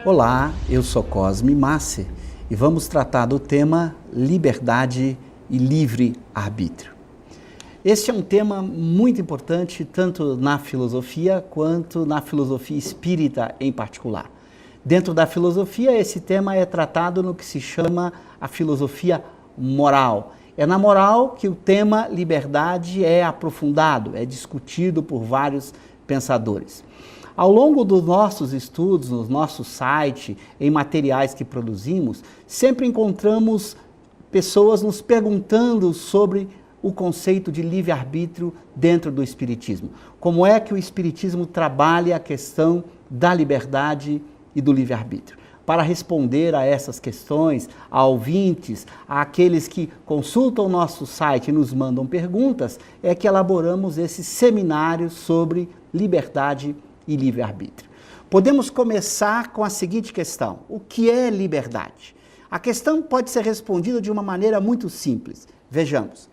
Olá, eu sou Cosme Massi e vamos tratar do tema liberdade e livre-arbítrio. Este é um tema muito importante tanto na filosofia quanto na filosofia espírita em particular. Dentro da filosofia, esse tema é tratado no que se chama a filosofia moral. É na moral que o tema liberdade é aprofundado, é discutido por vários pensadores. Ao longo dos nossos estudos, no nosso site, em materiais que produzimos, sempre encontramos pessoas nos perguntando sobre o conceito de livre-arbítrio dentro do Espiritismo. Como é que o Espiritismo trabalha a questão da liberdade e do livre-arbítrio? Para responder a essas questões, a ouvintes, àqueles que consultam o nosso site e nos mandam perguntas, é que elaboramos esse seminário sobre liberdade e livre-arbítrio. Podemos começar com a seguinte questão: o que é liberdade? A questão pode ser respondida de uma maneira muito simples. Vejamos.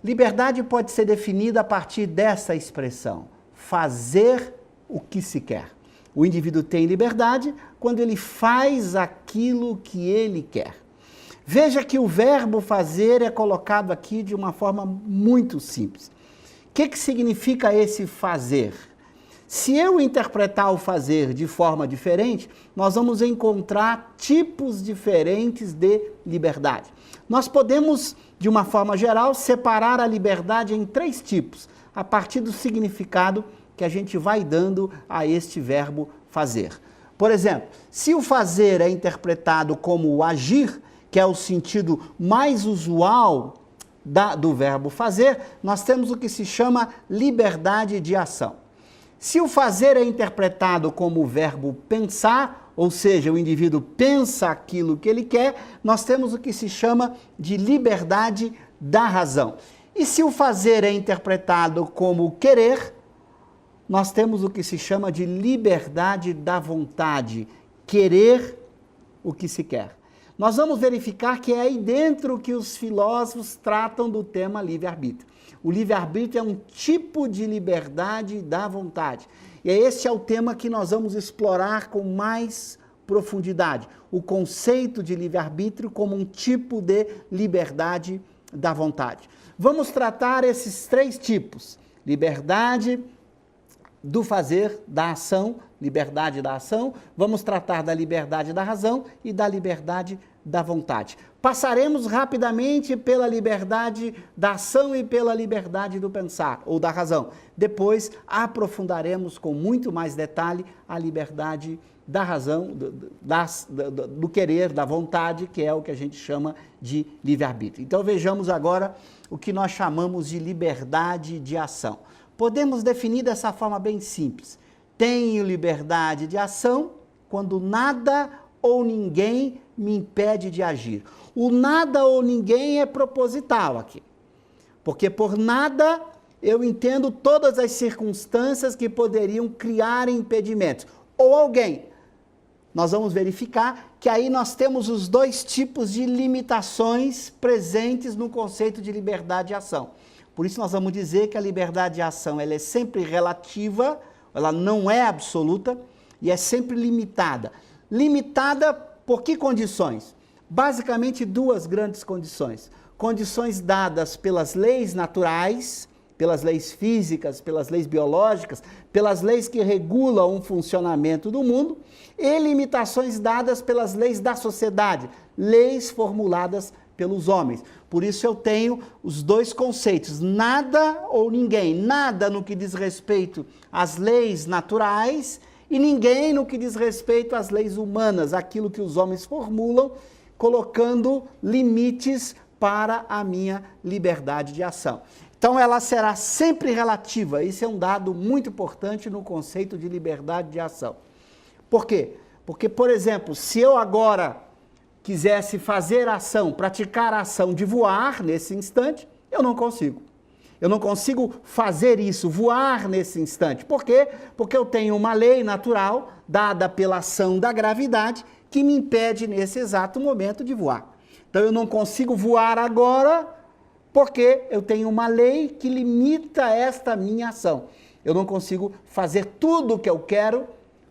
Liberdade pode ser definida a partir dessa expressão: fazer o que se quer. O indivíduo tem liberdade quando ele faz aquilo que ele quer. Veja que o verbo fazer é colocado aqui de uma forma muito simples. O que significa esse fazer? Se eu interpretar o fazer de forma diferente, nós vamos encontrar tipos diferentes de liberdade. Nós podemos, de uma forma geral, separar a liberdade em 3 tipos, a partir do significado que a gente vai dando a este verbo fazer. Por exemplo, se o fazer é interpretado como o agir, que é o sentido mais usual do verbo fazer, nós temos o que se chama liberdade de ação. Se o fazer é interpretado como o verbo pensar, ou seja, o indivíduo pensa aquilo que ele quer, nós temos o que se chama de liberdade da razão. E se o fazer é interpretado como querer, nós temos o que se chama de liberdade da vontade, querer o que se quer. Nós vamos verificar que é aí dentro que os filósofos tratam do tema livre-arbítrio. O livre-arbítrio é um tipo de liberdade da vontade. E este é o tema que nós vamos explorar com mais profundidade. O conceito de livre-arbítrio como um tipo de liberdade da vontade. Vamos tratar esses 3 tipos: liberdade do fazer, da ação, liberdade da ação. Vamos tratar da liberdade da razão e da liberdade da vontade. Passaremos rapidamente pela liberdade da ação e pela liberdade do pensar, ou da razão. Depois aprofundaremos com muito mais detalhe a liberdade da razão, do querer, da vontade, que é o que a gente chama de livre-arbítrio. Então vejamos agora o que nós chamamos de liberdade de ação. Podemos definir dessa forma bem simples: tenho liberdade de ação quando nada ou ninguém me impede de agir. O nada ou ninguém é proposital aqui, porque por nada eu entendo todas as circunstâncias que poderiam criar impedimentos, ou alguém. Nós vamos verificar que aí nós temos os 2 tipos de limitações presentes no conceito de liberdade de ação. Por isso nós vamos dizer que a liberdade de ação ela é sempre relativa, ela não é absoluta e é sempre limitada. Limitada por que condições? Basicamente 2 grandes condições. Condições dadas pelas leis naturais, pelas leis físicas, pelas leis biológicas, pelas leis que regulam o funcionamento do mundo, e limitações dadas pelas leis da sociedade, leis formuladas pelos homens. Por isso eu tenho os 2 conceitos: nada ou ninguém. Nada no que diz respeito às leis naturais e ninguém no que diz respeito às leis humanas, aquilo que os homens formulam, colocando limites para a minha liberdade de ação. Então ela será sempre relativa. Isso é um dado muito importante no conceito de liberdade de ação. Por quê? Porque, por exemplo, se eu agora quisesse fazer a ação, praticar a ação de voar nesse instante, eu não consigo. Eu não consigo fazer isso, voar nesse instante. Por quê? Porque eu tenho uma lei natural, dada pela ação da gravidade, que me impede nesse exato momento de voar. Então eu não consigo voar agora, Porque eu tenho uma lei que limita esta minha ação. Eu não consigo fazer tudo o que eu quero,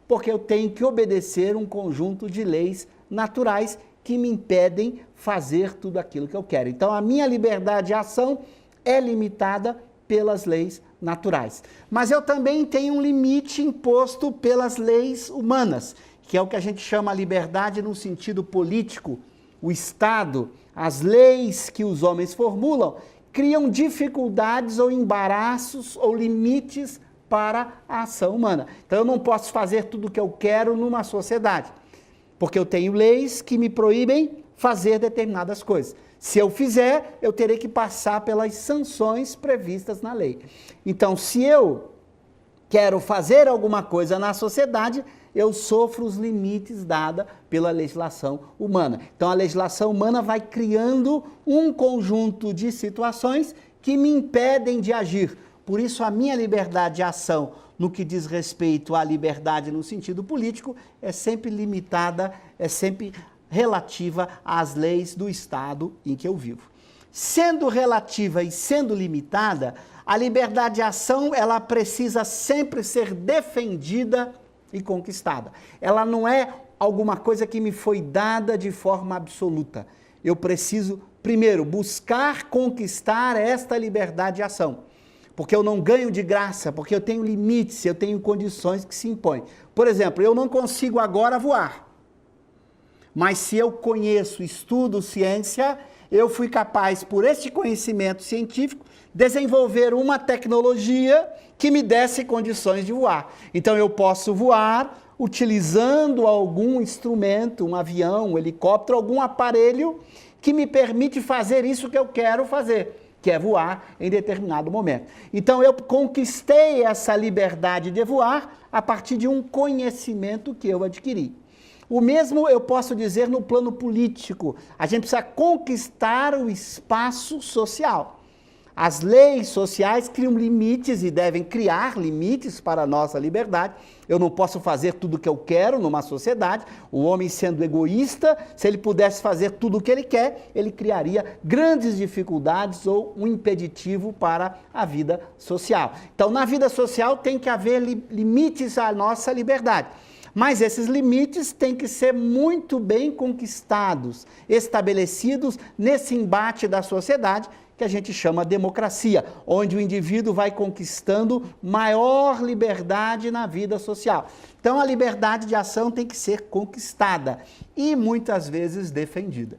porque eu tenho que obedecer um conjunto de leis naturais que me impedem fazer tudo aquilo que eu quero. Então, a minha liberdade de ação é limitada pelas leis naturais. Mas eu também tenho um limite imposto pelas leis humanas, que é o que a gente chama a liberdade no sentido político. O Estado, as leis que os homens formulam, criam dificuldades ou embaraços ou limites para a ação humana. Então, eu não posso fazer tudo o que eu quero numa sociedade, porque eu tenho leis que me proíbem fazer determinadas coisas. Se eu fizer, eu terei que passar pelas sanções previstas na lei. Então, se eu quero fazer alguma coisa na sociedade, eu sofro os limites dados pela legislação humana. Então, a legislação humana vai criando um conjunto de situações que me impedem de agir. Por isso, a minha liberdade de ação, no que diz respeito à liberdade no sentido político, é sempre limitada, é sempre relativa às leis do Estado em que eu vivo. Sendo relativa e sendo limitada, a liberdade de ação, ela precisa sempre ser defendida e conquistada. Ela não é alguma coisa que me foi dada de forma absoluta. Eu preciso, primeiro, buscar conquistar esta liberdade de ação. Porque eu não ganho de graça, porque eu tenho limites, eu tenho condições que se impõem. Por exemplo, eu não consigo agora voar. Mas se eu conheço, estudo ciência, eu fui capaz, por este conhecimento científico, desenvolver uma tecnologia que me desse condições de voar. Então eu posso voar utilizando algum instrumento, um avião, um helicóptero, algum aparelho que me permite fazer isso que eu quero fazer, que é voar em determinado momento. Então eu conquistei essa liberdade de voar a partir de um conhecimento que eu adquiri. O mesmo eu posso dizer no plano político. A gente precisa conquistar o espaço social. As leis sociais criam limites e devem criar limites para a nossa liberdade. Eu não posso fazer tudo o que eu quero numa sociedade. O homem, sendo egoísta, se ele pudesse fazer tudo o que ele quer, ele criaria grandes dificuldades ou um impeditivo para a vida social. Então, na vida social tem que haver limites à nossa liberdade. Mas esses limites têm que ser muito bem conquistados, estabelecidos nesse embate da sociedade, que a gente chama democracia, onde o indivíduo vai conquistando maior liberdade na vida social. Então, a liberdade de ação tem que ser conquistada e muitas vezes defendida.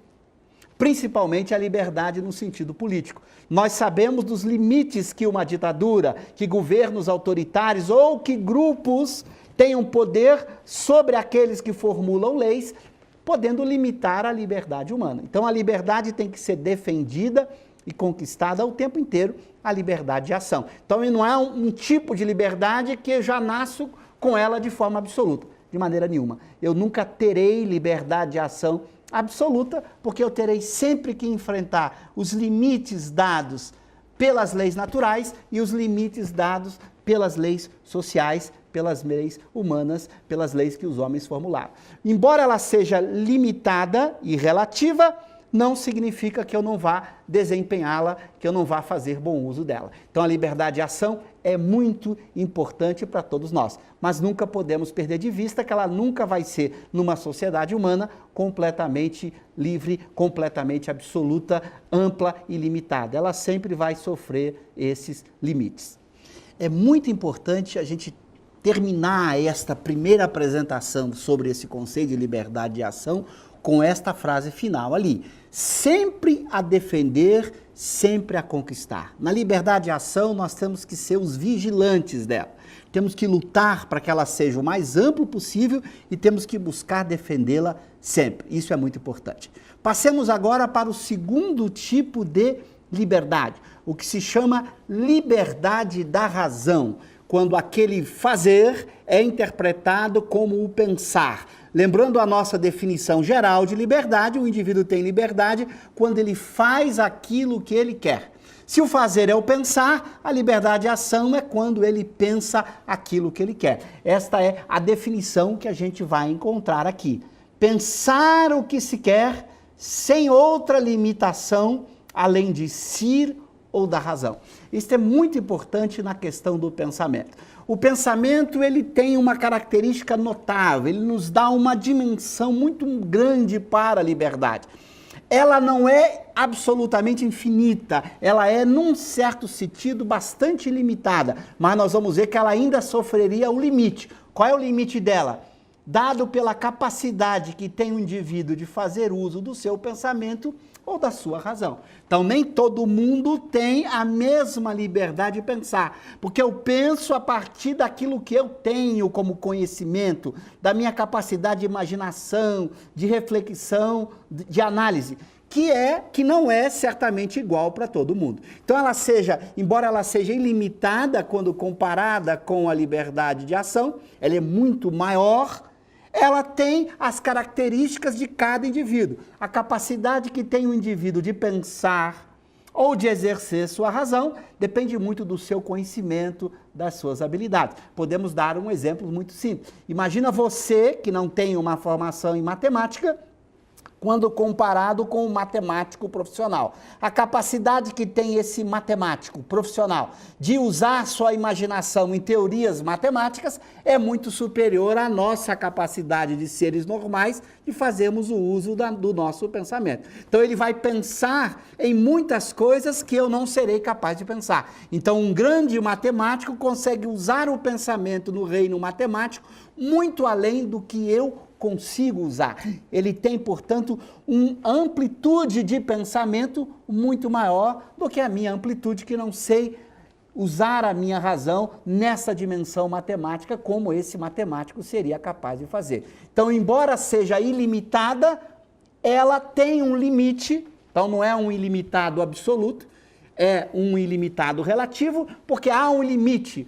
Principalmente a liberdade no sentido político. Nós sabemos dos limites que uma ditadura, que governos autoritários ou que grupos tenham poder sobre aqueles que formulam leis, podendo limitar a liberdade humana. Então, a liberdade tem que ser defendida e conquistada o tempo inteiro, a liberdade de ação. Então, não é um tipo de liberdade que eu já nasço com ela de forma absoluta, de maneira nenhuma. Eu nunca terei liberdade de ação absoluta, porque eu terei sempre que enfrentar os limites dados pelas leis naturais e os limites dados pelas leis sociais, pelas leis humanas, pelas leis que os homens formularam. Embora ela seja limitada e relativa, não significa que eu não vá desempenhá-la, que eu não vá fazer bom uso dela. Então, a liberdade de ação é muito importante para todos nós, mas nunca podemos perder de vista que ela nunca vai ser, numa sociedade humana, completamente livre, completamente absoluta, ampla e limitada. Ela sempre vai sofrer esses limites. É muito importante a gente terminar esta primeira apresentação sobre esse conceito de liberdade de ação com esta frase final ali: sempre a defender, sempre a conquistar. Na liberdade de ação, nós temos que ser os vigilantes dela. Temos que lutar para que ela seja o mais amplo possível e temos que buscar defendê-la sempre. Isso é muito importante. Passemos agora para o segundo tipo de liberdade, o que se chama liberdade da razão, quando aquele fazer é interpretado como o pensar. Lembrando a nossa definição geral de liberdade, o indivíduo tem liberdade quando ele faz aquilo que ele quer. Se o fazer é o pensar, a liberdade de ação é quando ele pensa aquilo que ele quer. Esta é a definição que a gente vai encontrar aqui. Pensar o que se quer sem outra limitação além de si ou da razão. Isso é muito importante na questão do pensamento. O pensamento, ele tem uma característica notável, ele nos dá uma dimensão muito grande para a liberdade. Ela não é absolutamente infinita, ela é, num certo sentido, bastante limitada, mas nós vamos ver que ela ainda sofreria o limite. Qual é o limite dela? Dado pela capacidade que tem o indivíduo de fazer uso do seu pensamento ou da sua razão. Então, nem todo mundo tem a mesma liberdade de pensar, porque eu penso a partir daquilo que eu tenho como conhecimento, da minha capacidade de imaginação, de reflexão, de análise, que não é certamente igual para todo mundo. Então, embora ela seja ilimitada quando comparada com a liberdade de ação, ela é muito maior. Ela tem as características de cada indivíduo. A capacidade que tem o indivíduo de pensar ou de exercer sua razão depende muito do seu conhecimento, das suas habilidades. Podemos dar um exemplo muito simples. Imagina você que não tem uma formação em matemática, quando comparado com um matemático profissional. A capacidade que tem esse matemático profissional de usar sua imaginação em teorias matemáticas é muito superior à nossa capacidade de seres normais de fazermos o uso do nosso pensamento. Então ele vai pensar em muitas coisas que eu não serei capaz de pensar. Então um grande matemático consegue usar o pensamento no reino matemático muito além do que eu consigo usar. Ele tem, portanto, uma amplitude de pensamento muito maior do que a minha amplitude, que não sei usar a minha razão nessa dimensão matemática, como esse matemático seria capaz de fazer. Então, embora seja ilimitada, ela tem um limite, então não é um ilimitado absoluto, é um ilimitado relativo, porque há um limite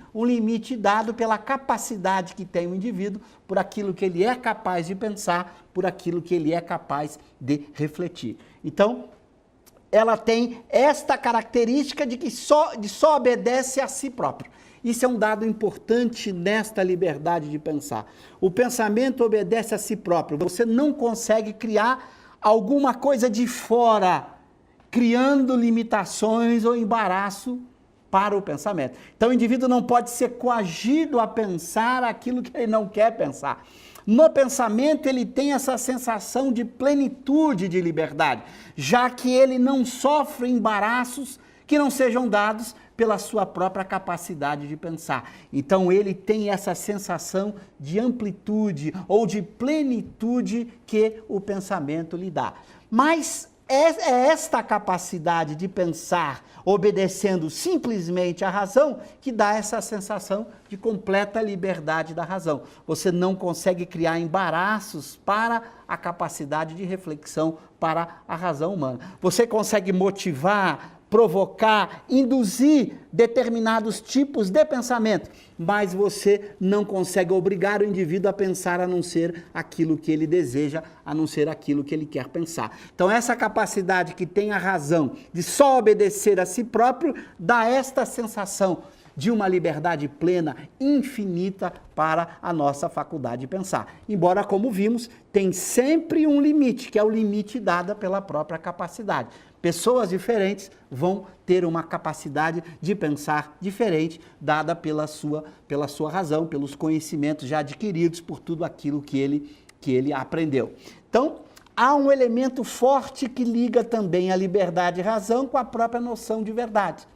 dado pela capacidade que tem o indivíduo, por aquilo que ele é capaz de pensar, por aquilo que ele é capaz de refletir. Então, ela tem esta característica de que só obedece a si próprio. Isso é um dado importante nesta liberdade de pensar. O pensamento obedece a si próprio. Você não consegue criar alguma coisa de fora, criando limitações ou embaraço para o pensamento. Então o indivíduo não pode ser coagido a pensar aquilo que ele não quer pensar. No pensamento ele tem essa sensação de plenitude de liberdade, já que ele não sofre embaraços que não sejam dados pela sua própria capacidade de pensar. Então ele tem essa sensação de amplitude ou de plenitude que o pensamento lhe dá. Mas é esta capacidade de pensar, obedecendo simplesmente à razão, que dá essa sensação de completa liberdade da razão. Você não consegue criar embaraços para a capacidade de reflexão, para a razão humana. Você consegue motivar, provocar, induzir determinados tipos de pensamento, mas você não consegue obrigar o indivíduo a pensar a não ser aquilo que ele deseja, a não ser aquilo que ele quer pensar. Então essa capacidade que tem a razão de só obedecer a si próprio dá esta sensação de uma liberdade plena, infinita para a nossa faculdade de pensar. Embora, como vimos, tem sempre um limite, que é o limite dado pela própria capacidade. Pessoas diferentes vão ter uma capacidade de pensar diferente, dada pela sua razão, pelos conhecimentos já adquiridos, por tudo aquilo que ele aprendeu. Então, há um elemento forte que liga também a liberdade e razão com a própria noção de verdade.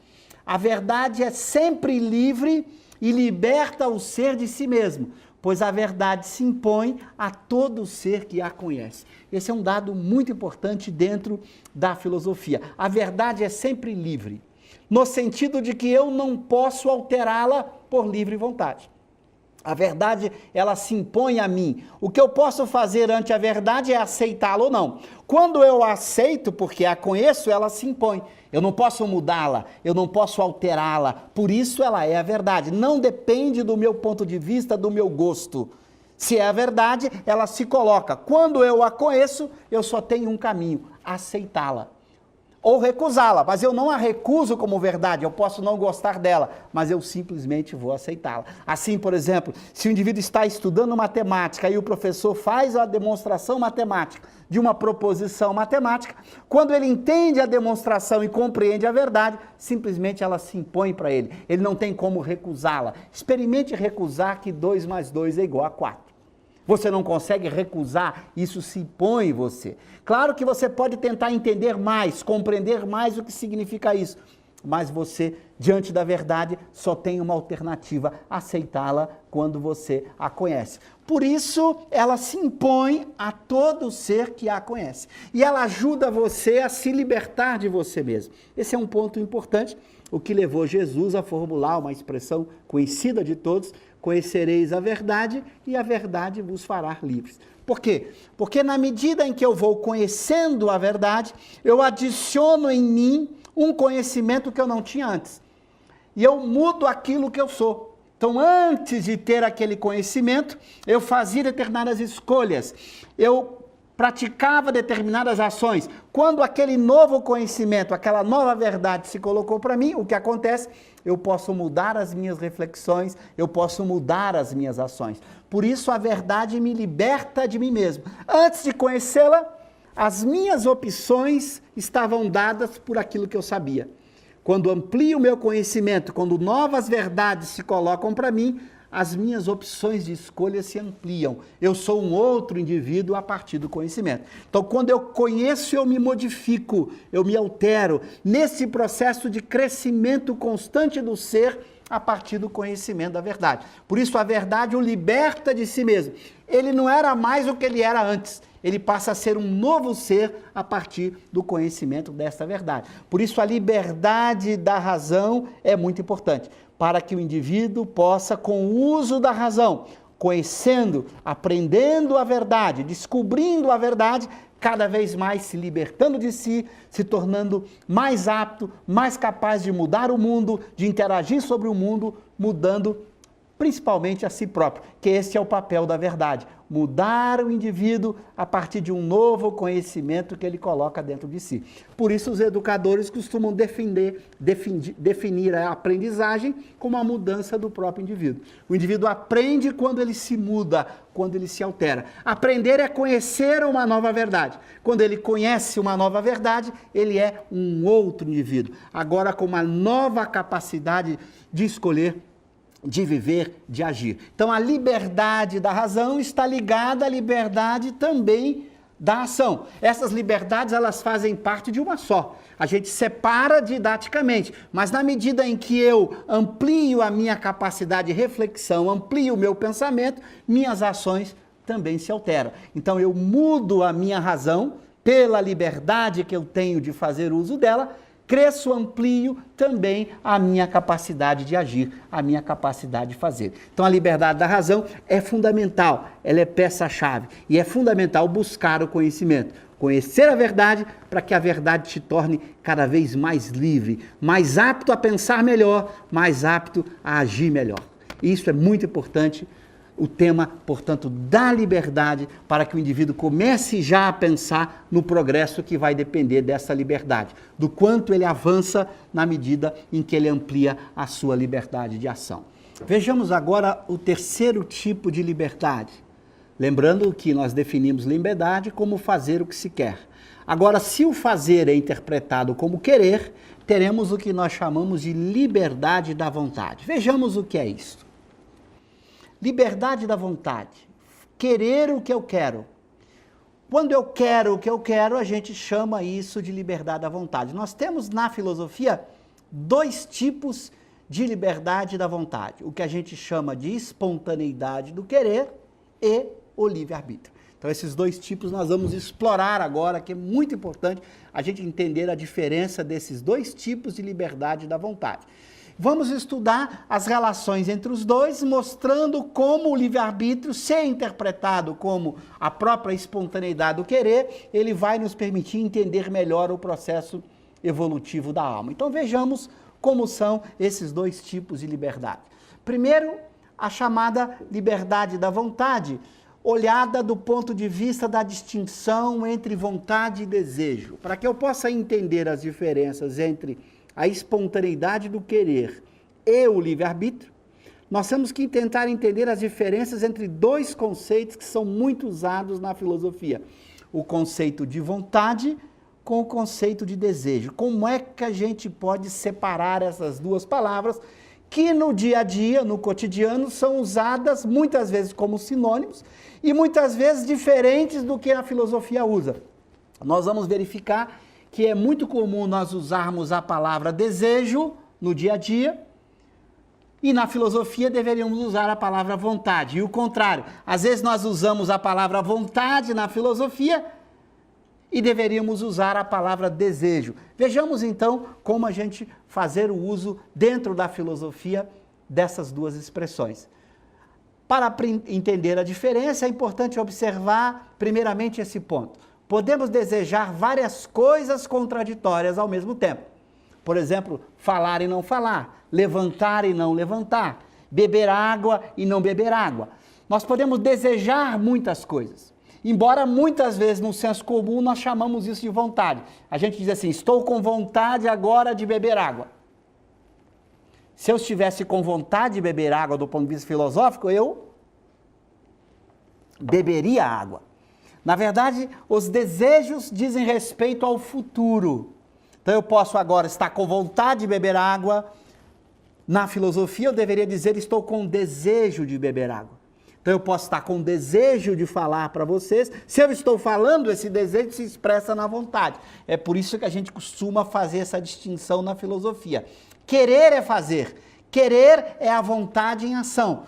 A verdade é sempre livre e liberta o ser de si mesmo, pois a verdade se impõe a todo ser que a conhece. Esse é um dado muito importante dentro da filosofia. A verdade é sempre livre, no sentido de que eu não posso alterá-la por livre vontade. A verdade, ela se impõe a mim. O que eu posso fazer ante a verdade é aceitá-la ou não. Quando eu a aceito, porque a conheço, ela se impõe. Eu não posso mudá-la, eu não posso alterá-la. Por isso ela é a verdade. Não depende do meu ponto de vista, do meu gosto. Se é a verdade, ela se coloca. Quando eu a conheço, eu só tenho um caminho, aceitá-la. ou recusá-la, mas eu não a recuso como verdade, eu posso não gostar dela, mas eu simplesmente vou aceitá-la. Assim, por exemplo, se o indivíduo está estudando matemática e o professor faz a demonstração matemática de uma proposição matemática, quando ele entende a demonstração e compreende a verdade, simplesmente ela se impõe para ele, ele não tem como recusá-la. Experimente recusar que 2 mais 2 é igual a 4. Você não consegue recusar, isso se impõe em você. Claro que você pode tentar entender mais, compreender mais o que significa isso, mas você, diante da verdade, só tem uma alternativa, aceitá-la quando você a conhece. Por isso, ela se impõe a todo ser que a conhece. E ela ajuda você a se libertar de você mesmo. Esse é um ponto importante, o que levou Jesus a formular uma expressão conhecida de todos: conhecereis a verdade e a verdade vos fará livres. Por quê? Porque na medida em que eu vou conhecendo a verdade, eu adiciono em mim um conhecimento que eu não tinha antes. E eu mudo aquilo que eu sou. Então, antes de ter aquele conhecimento, eu fazia determinadas escolhas. Eu praticava determinadas ações. Quando aquele novo conhecimento, aquela nova verdade se colocou para mim, o que acontece? Eu posso mudar as minhas reflexões, eu posso mudar as minhas ações. Por isso a verdade me liberta de mim mesmo. Antes de conhecê-la, as minhas opções estavam dadas por aquilo que eu sabia. Quando amplio o meu conhecimento, quando novas verdades se colocam para mim, as minhas opções de escolha se ampliam. Eu sou um outro indivíduo a partir do conhecimento. Então, quando eu conheço, eu me modifico, eu me altero, nesse processo de crescimento constante do ser a partir do conhecimento da verdade. Por isso, a verdade o liberta de si mesmo. Ele não era mais o que ele era antes. Ele passa a ser um novo ser a partir do conhecimento dessa verdade. Por isso, a liberdade da razão é muito importante, para que o indivíduo possa, com o uso da razão, conhecendo, aprendendo a verdade, descobrindo a verdade, cada vez mais se libertando de si, se tornando mais apto, mais capaz de mudar o mundo, de interagir sobre o mundo, mudando principalmente a si próprio, que esse é o papel da verdade, mudar o indivíduo a partir de um novo conhecimento que ele coloca dentro de si. Por isso os educadores costumam definir a aprendizagem como a mudança do próprio indivíduo. O indivíduo aprende quando ele se muda, quando ele se altera. Aprender é conhecer uma nova verdade. Quando ele conhece uma nova verdade, ele é um outro indivíduo, agora com uma nova capacidade de escolher, de viver, de agir. Então a liberdade da razão está ligada à liberdade também da ação. Essas liberdades, elas fazem parte de uma só. A gente separa didaticamente, mas na medida em que eu amplio a minha capacidade de reflexão, amplio o meu pensamento, minhas ações também se alteram. Então eu mudo a minha razão pela liberdade que eu tenho de fazer uso dela, cresço, amplio também a minha capacidade de agir, a minha capacidade de fazer. Então a liberdade da razão é fundamental, ela é peça-chave e é fundamental buscar o conhecimento. Conhecer a verdade para que a verdade te torne cada vez mais livre, mais apto a pensar melhor, mais apto a agir melhor. Isso é muito importante. O tema, portanto, da liberdade, para que o indivíduo comece já a pensar no progresso que vai depender dessa liberdade, do quanto ele avança na medida em que ele amplia a sua liberdade de ação. Vejamos agora o terceiro tipo de liberdade. Lembrando que nós definimos liberdade como fazer o que se quer. Agora, se o fazer é interpretado como querer, teremos o que nós chamamos de liberdade da vontade. Vejamos o que é isso. Liberdade da vontade, querer o que eu quero. Quando eu quero o que eu quero, a gente chama isso de liberdade da vontade. Nós temos na filosofia 2 tipos de liberdade da vontade. O que a gente chama de espontaneidade do querer e o livre-arbítrio. Então esses 2 tipos nós vamos explorar agora, que é muito importante a gente entender a diferença desses 2 tipos de liberdade da vontade. Vamos estudar as relações entre os dois, mostrando como o livre-arbítrio, se interpretado como a própria espontaneidade do querer, ele vai nos permitir entender melhor o processo evolutivo da alma. Então vejamos como são esses 2 tipos de liberdade. Primeiro, a chamada liberdade da vontade. olhada do ponto de vista da distinção entre vontade e desejo. Para que eu possa entender as diferenças entre a espontaneidade do querer e o livre-arbítrio, nós temos que tentar entender as diferenças entre dois conceitos que são muito usados na filosofia. O conceito de vontade com o conceito de desejo. Como é que a gente pode separar essas duas palavras que no dia a dia, no cotidiano, são usadas muitas vezes como sinônimos e muitas vezes diferentes do que a filosofia usa? Nós vamos verificar que é muito comum nós usarmos a palavra desejo no dia a dia, e na filosofia deveríamos usar a palavra vontade. E o contrário, às vezes nós usamos a palavra vontade na filosofia e deveríamos usar a palavra desejo. Vejamos então como a gente fazer o uso dentro da filosofia dessas duas expressões. Para entender a diferença, é importante observar primeiramente esse ponto. Podemos desejar várias coisas contraditórias ao mesmo tempo. Por exemplo, falar e não falar, levantar e não levantar, beber água e não beber água. Nós podemos desejar muitas coisas, embora muitas vezes no senso comum nós chamamos isso de vontade. A gente diz assim, estou com vontade agora de beber água. Se eu estivesse com vontade de beber água do ponto de vista filosófico, eu beberia água. Na verdade, os desejos dizem respeito ao futuro. Então eu posso agora estar com vontade de beber água. Na filosofia eu deveria dizer estou com desejo de beber água. Então eu posso estar com desejo de falar para vocês. Se eu estou falando, esse desejo se expressa na vontade. É por isso que a gente costuma fazer essa distinção na filosofia. Querer é fazer. Querer é a vontade em ação.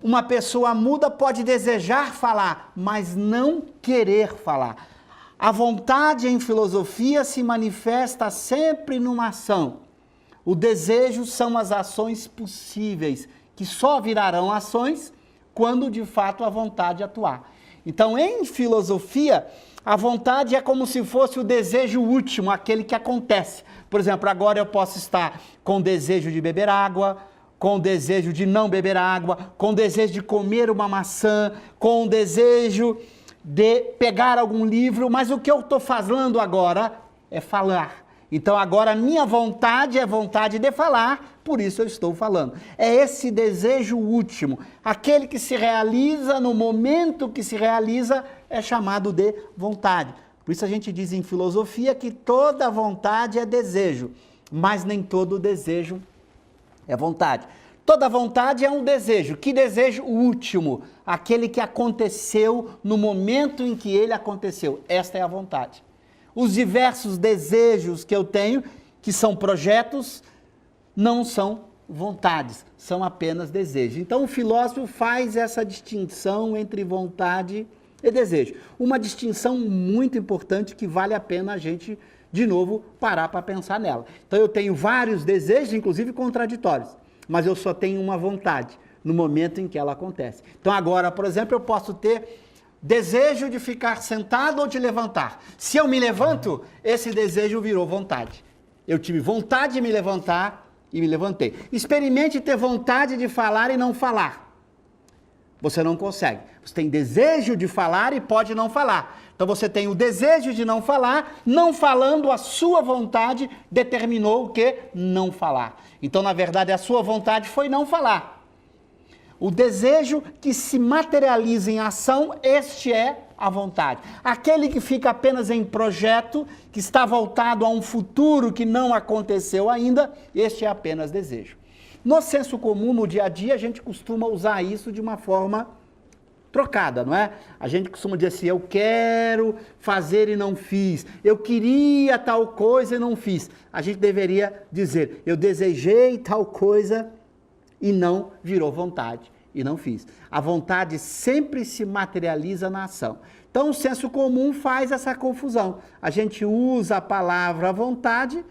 Uma pessoa muda pode desejar falar, mas não querer falar. A vontade em filosofia se manifesta sempre numa ação. O desejo são as ações possíveis, que só virarão ações quando de fato a vontade atuar. Então, em filosofia, a vontade é como se fosse o desejo último, aquele que acontece. Por exemplo, agora eu posso estar com desejo de beber água, com desejo de não beber água, com desejo de comer uma maçã, com desejo de pegar algum livro, mas o que eu estou falando agora é falar. Então agora a minha vontade é vontade de falar, por isso eu estou falando. É esse desejo último, aquele que se realiza no momento que se realiza, é chamado de vontade. Por isso a gente diz em filosofia que toda vontade é desejo, mas nem todo desejo é vontade. Toda vontade é um desejo. Que desejo? O último, aquele que aconteceu no momento em que ele aconteceu. Esta é a vontade. Os diversos desejos que eu tenho, que são projetos, não são vontades, são apenas desejos. Então o filósofo faz essa distinção entre vontade e desejo. Uma distinção muito importante que vale a pena a gente, de novo, parar para pensar nela. Então eu tenho vários desejos, inclusive contraditórios, mas eu só tenho uma vontade no momento em que ela acontece. Então agora, por exemplo, eu posso ter desejo de ficar sentado ou de levantar. Se eu me levanto, esse desejo virou vontade. Eu tive vontade de me levantar e me levantei. Experimente ter vontade de falar e não falar. Você não consegue. Você tem desejo de falar e pode não falar. Então você tem o desejo de não falar, não falando, a sua vontade determinou o que? Não falar. Então, na verdade, a sua vontade foi não falar. O desejo que se materializa em ação, este é a vontade. Aquele que fica apenas em projeto, que está voltado a um futuro que não aconteceu ainda, este é apenas desejo. No senso comum, no dia a dia, a gente costuma usar isso de uma forma trocada, não é? A gente costuma dizer assim, eu quero fazer e não fiz, eu queria tal coisa e não fiz. A gente deveria dizer, eu desejei tal coisa e não virou vontade, e não fiz. A vontade sempre se materializa na ação. Então o senso comum faz essa confusão. A gente usa a palavra vontade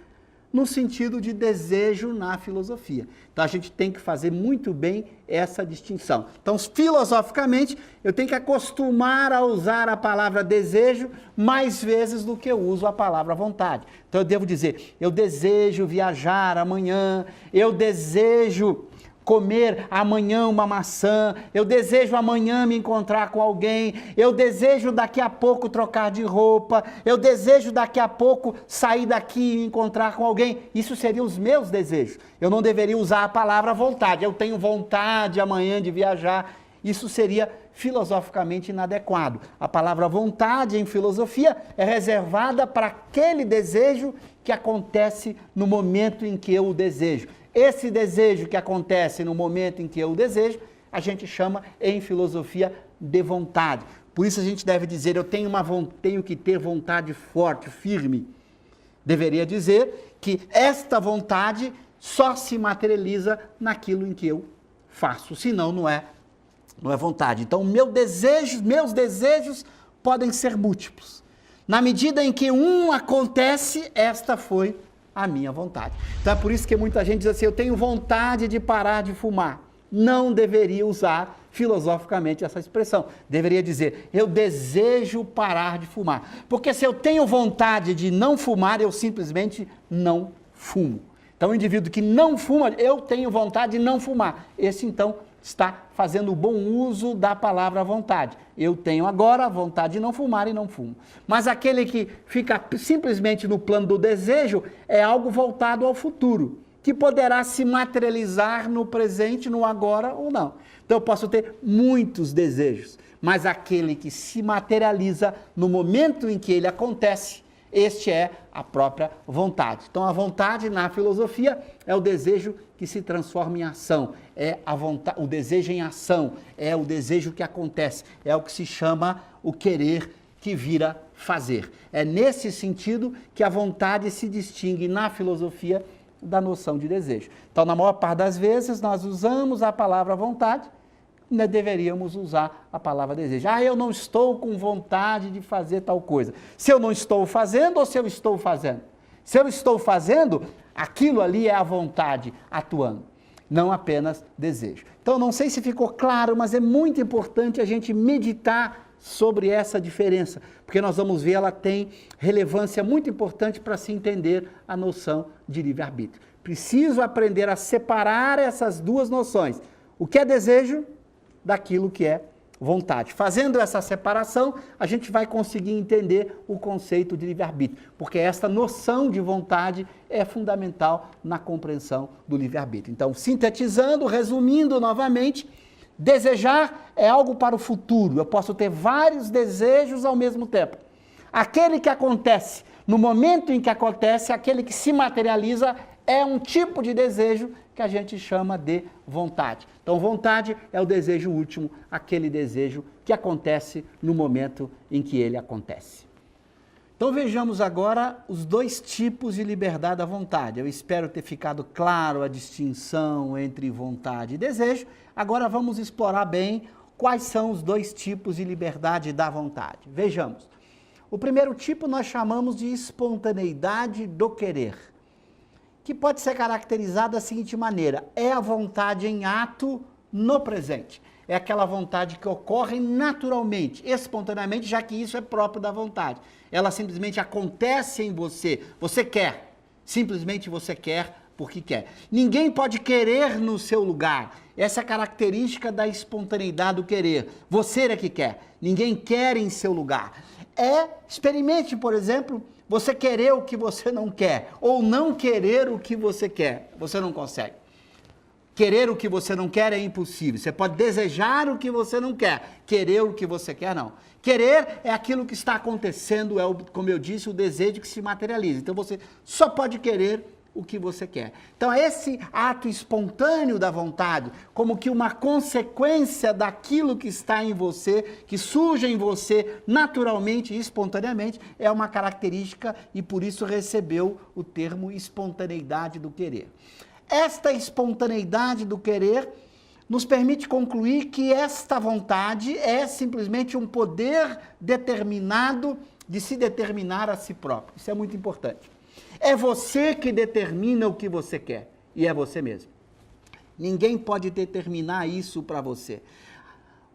no sentido de desejo na filosofia. Então a gente tem que fazer muito bem essa distinção. Então, filosoficamente, eu tenho que acostumar a usar a palavra desejo mais vezes do que eu uso a palavra vontade. Então eu devo dizer, eu desejo viajar amanhã, eu desejo comer amanhã uma maçã, eu desejo amanhã me encontrar com alguém, eu desejo daqui a pouco trocar de roupa, eu desejo daqui a pouco sair daqui e me encontrar com alguém. Isso seriam os meus desejos. Eu não deveria usar a palavra vontade. Eu tenho vontade amanhã de viajar. Isso seria filosoficamente inadequado. A palavra vontade em filosofia é reservada para aquele desejo que acontece no momento em que eu o desejo. Esse desejo que acontece no momento em que eu o desejo, a gente chama em filosofia de vontade. Por isso a gente deve dizer, eu tenho que ter vontade forte, firme. Deveria dizer que esta vontade só se materializa naquilo em que eu faço, senão não é vontade. Então, meus desejos podem ser múltiplos. Na medida em que um acontece, esta foi a minha vontade. Então, é por isso que muita gente diz assim, eu tenho vontade de parar de fumar. Não deveria usar filosoficamente essa expressão. Deveria dizer, eu desejo parar de fumar. Porque se eu tenho vontade de não fumar, eu simplesmente não fumo. Então, o indivíduo que não fuma, eu tenho vontade de não fumar. Esse, então, está fazendo bom uso da palavra vontade. Eu tenho agora vontade de não fumar e não fumo. Mas aquele que fica simplesmente no plano do desejo é algo voltado ao futuro, que poderá se materializar no presente, no agora ou não. Então eu posso ter muitos desejos, mas aquele que se materializa no momento em que ele acontece, este é a própria vontade. Então a vontade na filosofia é o desejo que se transforma em ação, é o desejo em ação, é o desejo que acontece, é o que se chama o querer que vira fazer. É nesse sentido que a vontade se distingue na filosofia da noção de desejo. Então, na maior parte das vezes, nós usamos a palavra vontade, né, deveríamos usar a palavra desejo. Eu não estou com vontade de fazer tal coisa. Se eu não estou fazendo ou se eu estou fazendo? Se eu estou fazendo, aquilo ali é a vontade atuando, não apenas desejo. Então, não sei se ficou claro, mas é muito importante a gente meditar sobre essa diferença, porque nós vamos ver, ela tem relevância muito importante para se entender a noção de livre-arbítrio. Preciso aprender a separar essas duas noções. O que é desejo daquilo que é vontade. Fazendo essa separação, a gente vai conseguir entender o conceito de livre-arbítrio, porque esta noção de vontade é fundamental na compreensão do livre-arbítrio. Então, sintetizando, resumindo novamente, desejar é algo para o futuro. Eu posso ter vários desejos ao mesmo tempo. Aquele que acontece, no momento em que acontece, aquele que se materializa, é um tipo de desejo que a gente chama de vontade. Então, vontade é o desejo último, aquele desejo que acontece no momento em que ele acontece. Então, vejamos agora os dois tipos de liberdade da vontade. Eu espero ter ficado claro a distinção entre vontade e desejo. Agora, vamos explorar bem quais são os dois tipos de liberdade da vontade. Vejamos. O primeiro tipo nós chamamos de espontaneidade do querer, que pode ser caracterizado da seguinte maneira: é a vontade em ato no presente. É aquela vontade que ocorre naturalmente, espontaneamente, já que isso é próprio da vontade. Ela simplesmente acontece em você. Você quer, simplesmente você quer porque quer. Ninguém pode querer no seu lugar. Essa é a característica da espontaneidade do querer. Você é que quer, ninguém quer em seu lugar. Experimente, por exemplo, você querer o que você não quer, ou não querer o que você quer. Você não consegue. Querer o que você não quer é impossível. Você pode desejar o que você não quer. Querer o que você quer, não. Querer é aquilo que está acontecendo, como eu disse, o desejo que se materializa. Então você só pode querer o que você quer. Então esse ato espontâneo da vontade, como que uma consequência daquilo que está em você, que surge em você naturalmente e espontaneamente, é uma característica e por isso recebeu o termo espontaneidade do querer. Esta espontaneidade do querer nos permite concluir que esta vontade é simplesmente um poder determinado de se determinar a si próprio. Isso é muito importante. É você que determina o que você quer, e é você mesmo. Ninguém pode determinar isso para você.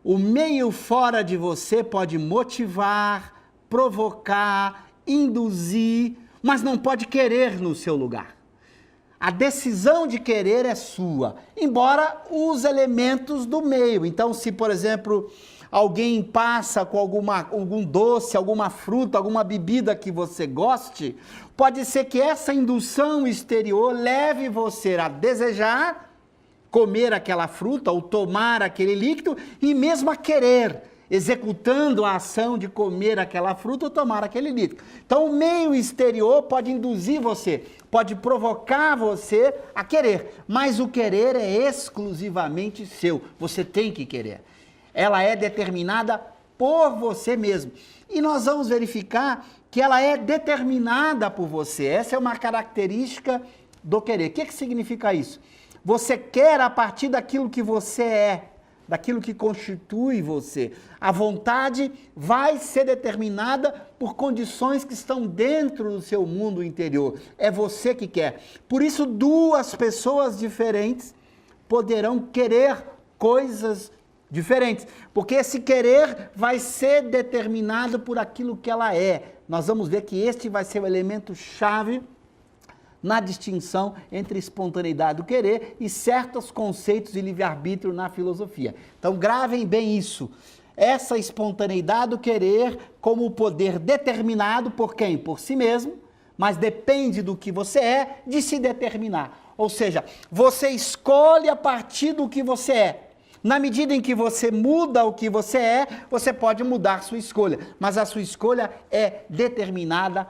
O meio fora de você pode motivar, provocar, induzir, mas não pode querer no seu lugar. A decisão de querer é sua, embora os elementos do meio. Então, se, por exemplo, alguém passa com algum doce, alguma fruta, alguma bebida que você goste, pode ser que essa indução exterior leve você a desejar comer aquela fruta ou tomar aquele líquido e mesmo a querer, executando a ação de comer aquela fruta ou tomar aquele líquido. Então, o meio exterior pode induzir você, pode provocar você a querer, mas o querer é exclusivamente seu, você tem que querer. Ela é determinada por você mesmo. E nós vamos verificar que ela é determinada por você. Essa é uma característica do querer. O que significa isso? Você quer a partir daquilo que você é, daquilo que constitui você. A vontade vai ser determinada por condições que estão dentro do seu mundo interior. É você que quer. Por isso, duas pessoas diferentes poderão querer coisas diferentes, porque esse querer vai ser determinado por aquilo que ela é. Nós vamos ver que este vai ser o elemento chave na distinção entre espontaneidade do querer e certos conceitos de livre-arbítrio na filosofia. Então, gravem bem isso. Essa espontaneidade do querer como o poder determinado por quem? Por si mesmo, mas depende do que você é de se determinar. Ou seja, você escolhe a partir do que você é. Na medida em que você muda o que você é, você pode mudar sua escolha, mas a sua escolha é determinada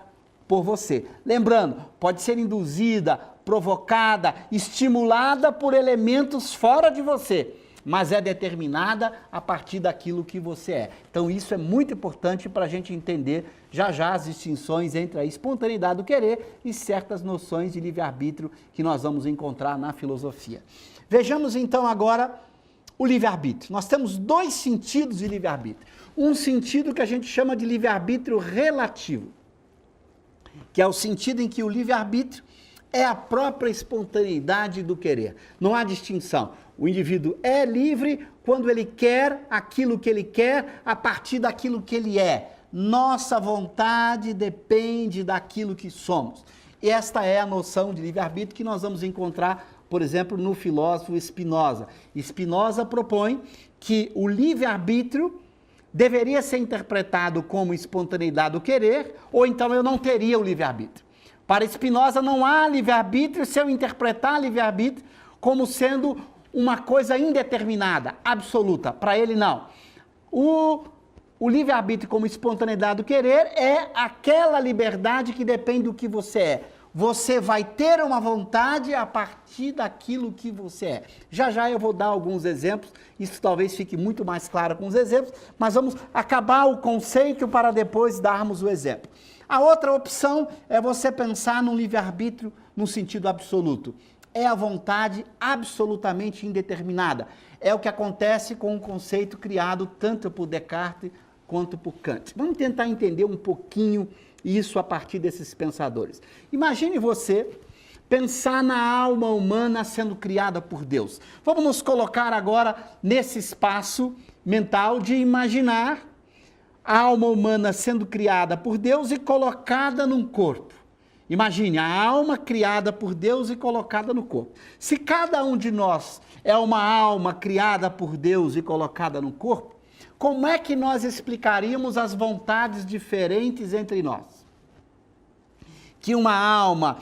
por você. Lembrando, pode ser induzida, provocada, estimulada por elementos fora de você, mas é determinada a partir daquilo que você é. Então isso é muito importante para a gente entender já já as distinções entre a espontaneidade do querer e certas noções de livre-arbítrio que nós vamos encontrar na filosofia. Vejamos então agora o livre-arbítrio. Nós temos dois sentidos de livre-arbítrio. Um sentido que a gente chama de livre-arbítrio relativo, que é o sentido em que o livre-arbítrio é a própria espontaneidade do querer. Não há distinção. O indivíduo é livre quando ele quer aquilo que ele quer a partir daquilo que ele é. Nossa vontade depende daquilo que somos. E esta é a noção de livre-arbítrio que nós vamos encontrar, por exemplo, no filósofo Spinoza. Spinoza propõe que o livre-arbítrio deveria ser interpretado como espontaneidade do querer, ou então eu não teria o livre-arbítrio. Para Spinoza não há livre-arbítrio se eu interpretar livre-arbítrio como sendo uma coisa indeterminada, absoluta. Para ele não. O livre-arbítrio como espontaneidade do querer é aquela liberdade que depende do que você é. Você vai ter uma vontade a partir daquilo que você é. Já já eu vou dar alguns exemplos, isso talvez fique muito mais claro com os exemplos, mas vamos acabar o conceito para depois darmos o exemplo. A outra opção é você pensar num livre-arbítrio no sentido absoluto. É a vontade absolutamente indeterminada. É o que acontece com o conceito criado tanto por Descartes quanto por Kant. Vamos tentar entender um pouquinho isso a partir desses pensadores. Imagine você pensar na alma humana sendo criada por Deus. Vamos nos colocar agora nesse espaço mental de imaginar a alma humana sendo criada por Deus e colocada num corpo. Imagine a alma criada por Deus e colocada no corpo. Se cada um de nós é uma alma criada por Deus e colocada no corpo, como é que nós explicaríamos as vontades diferentes entre nós? Que uma alma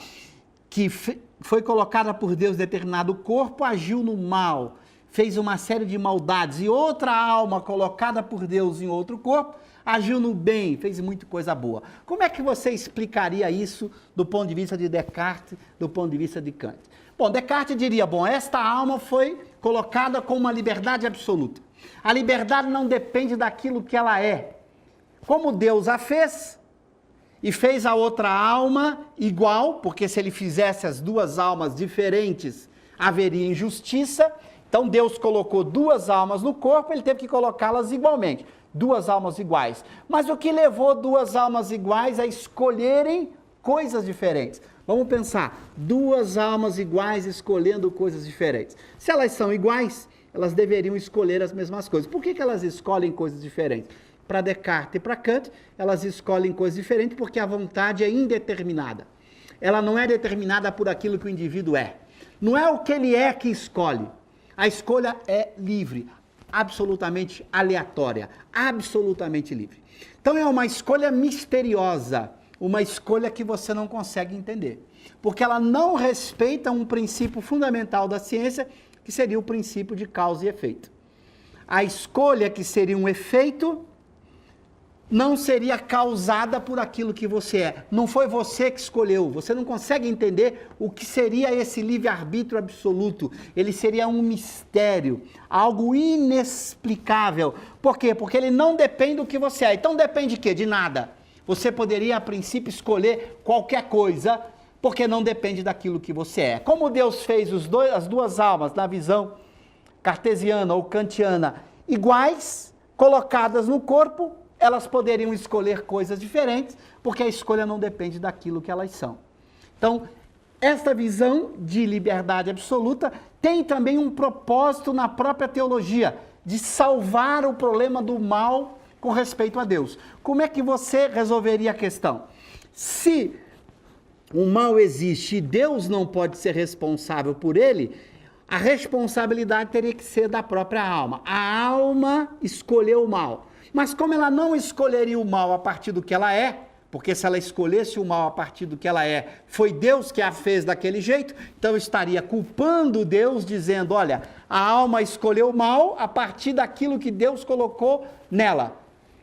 que foi colocada por Deus em determinado corpo agiu no mal, fez uma série de maldades, e outra alma colocada por Deus em outro corpo agiu no bem, fez muita coisa boa. Como é que você explicaria isso do ponto de vista de Descartes, do ponto de vista de Kant? Bom, Descartes diria, esta alma foi colocada com uma liberdade absoluta. A liberdade não depende daquilo que ela é. Como Deus a fez e fez a outra alma igual, porque se ele fizesse as duas almas diferentes, haveria injustiça. Então Deus colocou duas almas no corpo, ele teve que colocá-las igualmente, duas almas iguais. Mas o que levou duas almas iguais a escolherem coisas diferentes? Vamos pensar, duas almas iguais escolhendo coisas diferentes. Se elas são iguais, elas deveriam escolher as mesmas coisas. Por que elas escolhem coisas diferentes? Para Descartes e para Kant, elas escolhem coisas diferentes porque a vontade é indeterminada. ela não é determinada por aquilo que o indivíduo é. Não é o que ele é que escolhe. A escolha é livre, absolutamente aleatória, absolutamente livre. Então é uma escolha misteriosa, uma escolha que você não consegue entender, porque ela não respeita um princípio fundamental da ciência, que seria o princípio de causa e efeito. A escolha que seria um efeito não seria causada por aquilo que você é. Não foi você que escolheu. Você não consegue entender o que seria esse livre-arbítrio absoluto. Ele seria um mistério, algo inexplicável. Por quê? Porque ele não depende do que você é. Então depende de quê? De nada. Você poderia, a princípio, escolher qualquer coisa, porque não depende daquilo que você é. Como Deus fez as duas almas, na visão cartesiana ou kantiana, iguais, colocadas no corpo, elas poderiam escolher coisas diferentes, porque a escolha não depende daquilo que elas são. Então, esta visão de liberdade absoluta tem também um propósito na própria teologia, de salvar o problema do mal com respeito a Deus. Como é que você resolveria a questão? Se o mal existe e Deus não pode ser responsável por ele, a responsabilidade teria que ser da própria alma. A alma escolheu o mal. Mas como ela não escolheria o mal a partir do que ela é, porque se ela escolhesse o mal a partir do que ela é, foi Deus que a fez daquele jeito, então estaria culpando Deus, dizendo, olha, a alma escolheu o mal a partir daquilo que Deus colocou nela.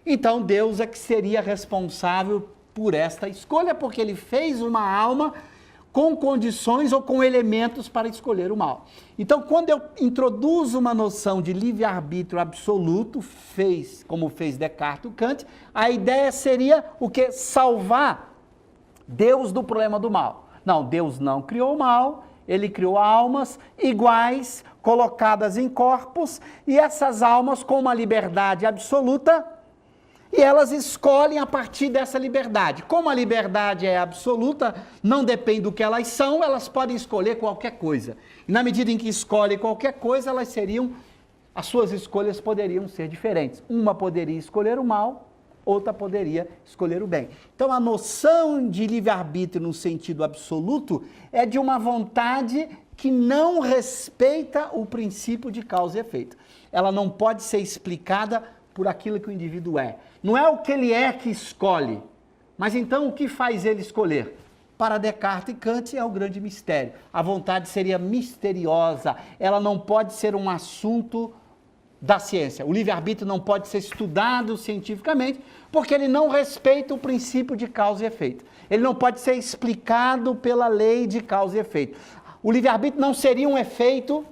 Então Deus é que seria responsável por esta escolha, porque ele fez uma alma com condições ou com elementos para escolher o mal. Então, quando eu introduzo uma noção de livre-arbítrio absoluto, como fez Descartes e Kant, a ideia seria o quê? Salvar Deus do problema do mal. Não, Deus não criou o mal, ele criou almas iguais, colocadas em corpos, e essas almas com uma liberdade absoluta, e elas escolhem a partir dessa liberdade. Como a liberdade é absoluta, não depende do que elas são, elas podem escolher qualquer coisa. E na medida em que escolhem qualquer coisa, as suas escolhas poderiam ser diferentes. Uma poderia escolher o mal, outra poderia escolher o bem. Então a noção de livre-arbítrio no sentido absoluto é de uma vontade que não respeita o princípio de causa e efeito. Ela não pode ser explicada por aquilo que o indivíduo é. Não é o que ele é que escolhe, mas então o que faz ele escolher? Para Descartes e Kant é o grande mistério. A vontade seria misteriosa, ela não pode ser um assunto da ciência. O livre-arbítrio não pode ser estudado cientificamente, porque ele não respeita o princípio de causa e efeito. Ele não pode ser explicado pela lei de causa e efeito. O livre-arbítrio não seria um efeito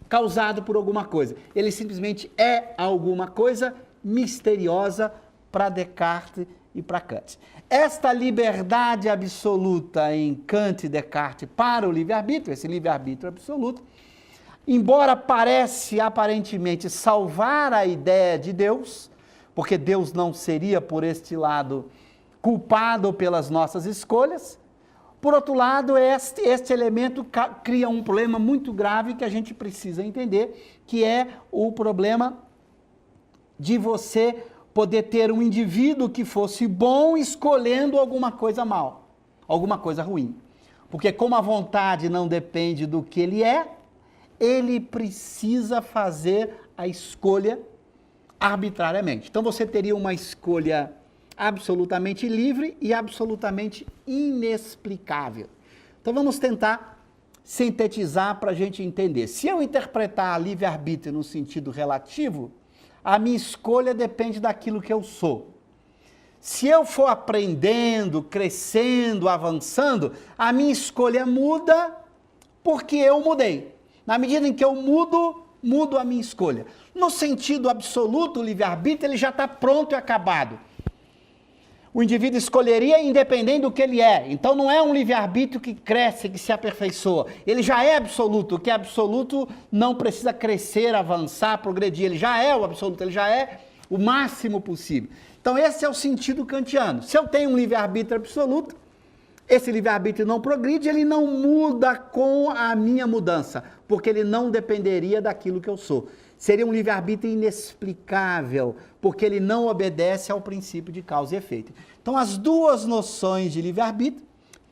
causado por alguma coisa. Ele simplesmente é alguma coisa misteriosa para Descartes e para Kant. Esta liberdade absoluta em Kant e Descartes para o livre-arbítrio, esse livre-arbítrio absoluto, embora parece aparentemente salvar a ideia de Deus, porque Deus não seria, por este lado, culpado pelas nossas escolhas, por outro lado, este elemento cria um problema muito grave que a gente precisa entender, que é o problema de você poder ter um indivíduo que fosse bom escolhendo alguma coisa mal, alguma coisa ruim. Porque como a vontade não depende do que ele é, ele precisa fazer a escolha arbitrariamente. Então você teria uma escolha absolutamente livre e absolutamente inexplicável. Então vamos tentar sintetizar para a gente entender. Se eu interpretar livre-arbítrio no sentido relativo, a minha escolha depende daquilo que eu sou. Se eu for aprendendo, crescendo, avançando, a minha escolha muda porque eu mudei. Na medida em que eu mudo a minha escolha. No sentido absoluto, o livre-arbítrio ele já está pronto e acabado. O indivíduo escolheria independente do que ele é. Então não é um livre-arbítrio que cresce, que se aperfeiçoa. Ele já é absoluto. O que é absoluto não precisa crescer, avançar, progredir. Ele já é o absoluto, ele já é o máximo possível. Então esse é o sentido kantiano. Se eu tenho um livre-arbítrio absoluto, esse livre-arbítrio não progride, ele não muda com a minha mudança, porque ele não dependeria daquilo que eu sou. Seria um livre-arbítrio inexplicável, porque ele não obedece ao princípio de causa e efeito. Então, as duas noções de livre-arbítrio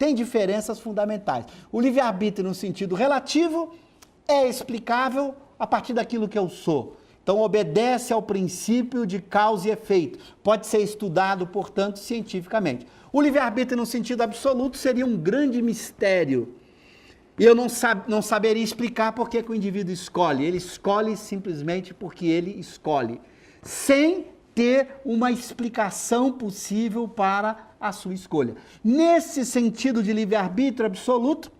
tem diferenças fundamentais. O livre-arbítrio, no sentido relativo, é explicável a partir daquilo que eu sou. Então, obedece ao princípio de causa e efeito. Pode ser estudado, portanto, cientificamente. O livre-arbítrio, no sentido absoluto, seria um grande mistério. E eu não saberia explicar por que o indivíduo escolhe. Ele escolhe simplesmente porque ele escolhe, sem ter uma explicação possível para a sua escolha. Nesse sentido de livre-arbítrio absoluto,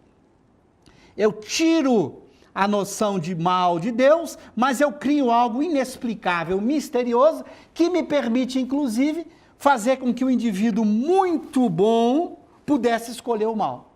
eu tiro a noção de mal de Deus, mas eu crio algo inexplicável, misterioso, que me permite, inclusive, fazer com que o indivíduo muito bom pudesse escolher o mal.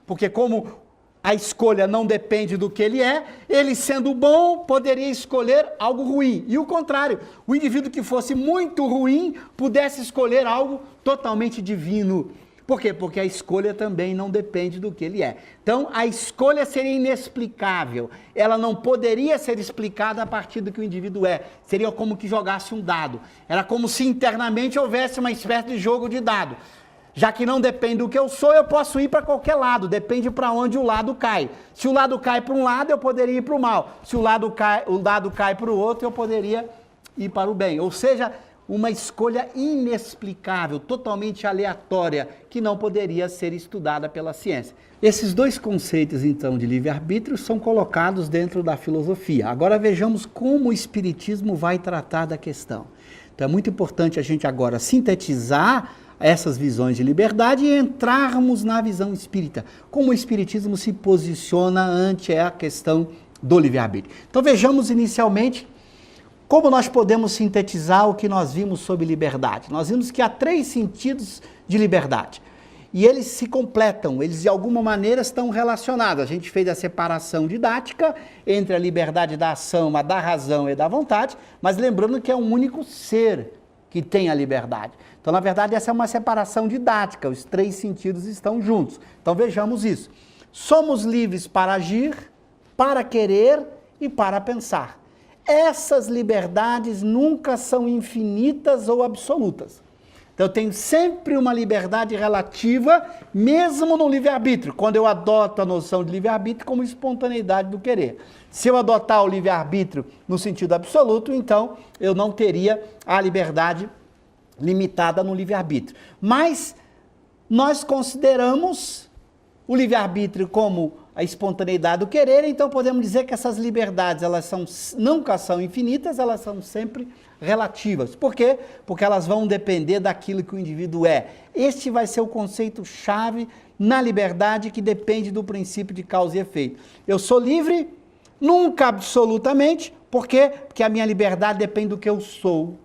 Porque como a escolha não depende do que ele sendo bom, poderia escolher algo ruim. E o contrário, o indivíduo que fosse muito ruim, pudesse escolher algo totalmente divino. Por quê? Porque a escolha também não depende do que ele é. Então, a escolha seria inexplicável. Ela não poderia ser explicada a partir do que o indivíduo é. Seria como que jogasse um dado. Era como se internamente houvesse uma espécie de jogo de dado. Já que não depende do que eu sou, eu posso ir para qualquer lado. Depende para onde o lado cai. Se o lado cai para um lado, eu poderia ir para o mal. Se o lado cai para o outro, eu poderia ir para o bem. Ou seja, uma escolha inexplicável, totalmente aleatória, que não poderia ser estudada pela ciência. Esses dois conceitos, então, de livre-arbítrio são colocados dentro da filosofia. Agora vejamos como o Espiritismo vai tratar da questão. Então é muito importante a gente agora sintetizar essas visões de liberdade e entrarmos na visão espírita. Como o Espiritismo se posiciona ante a questão do livre-arbítrio. Então vejamos inicialmente como nós podemos sintetizar o que nós vimos sobre liberdade. Nós vimos que há 3 sentidos de liberdade. E eles se completam, eles de alguma maneira estão relacionados. A gente fez a separação didática entre a liberdade da ação, a da razão e da vontade, mas lembrando que é um único ser que tem a liberdade. Então, na verdade, essa é uma separação didática, os 3 sentidos estão juntos. Então, vejamos isso. Somos livres para agir, para querer e para pensar. Essas liberdades nunca são infinitas ou absolutas. Então, eu tenho sempre uma liberdade relativa, mesmo no livre-arbítrio, quando eu adoto a noção de livre-arbítrio como espontaneidade do querer. Se eu adotar o livre-arbítrio no sentido absoluto, então eu não teria a liberdade limitada no livre-arbítrio. Mas nós consideramos o livre-arbítrio como a espontaneidade do querer, então podemos dizer que essas liberdades, nunca são infinitas, elas são sempre relativas. Por quê? Porque elas vão depender daquilo que o indivíduo é. Este vai ser o conceito-chave na liberdade, que depende do princípio de causa e efeito. Eu sou livre, nunca absolutamente. Por quê? Porque a minha liberdade depende do que eu sou.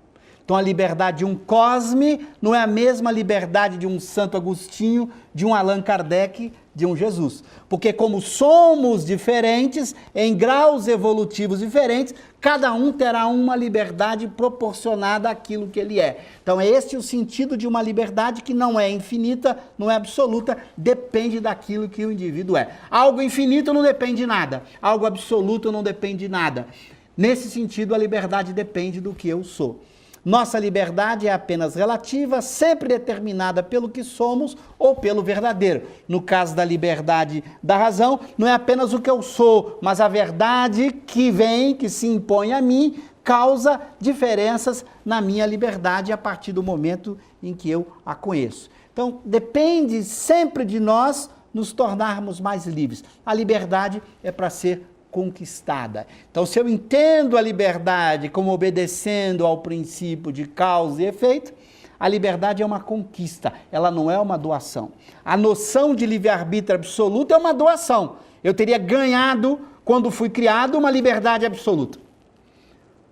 Então a liberdade de um Cosme não é a mesma liberdade de um Santo Agostinho, de um Allan Kardec, de um Jesus. Porque como somos diferentes, em graus evolutivos diferentes, cada um terá uma liberdade proporcionada àquilo que ele é. Então é este o sentido de uma liberdade que não é infinita, não é absoluta, depende daquilo que o indivíduo é. Algo infinito não depende de nada, algo absoluto não depende de nada. Nesse sentido, a liberdade depende do que eu sou. Nossa liberdade é apenas relativa, sempre determinada pelo que somos ou pelo verdadeiro. No caso da liberdade da razão, não é apenas o que eu sou, mas a verdade que vem, que se impõe a mim, causa diferenças na minha liberdade a partir do momento em que eu a conheço. Então, depende sempre de nós nos tornarmos mais livres. A liberdade é para ser conquistada. Então, se eu entendo a liberdade como obedecendo ao princípio de causa e efeito, a liberdade é uma conquista, ela não é uma doação. A noção de livre-arbítrio absoluto é uma doação. Eu teria ganhado, quando fui criado, uma liberdade absoluta.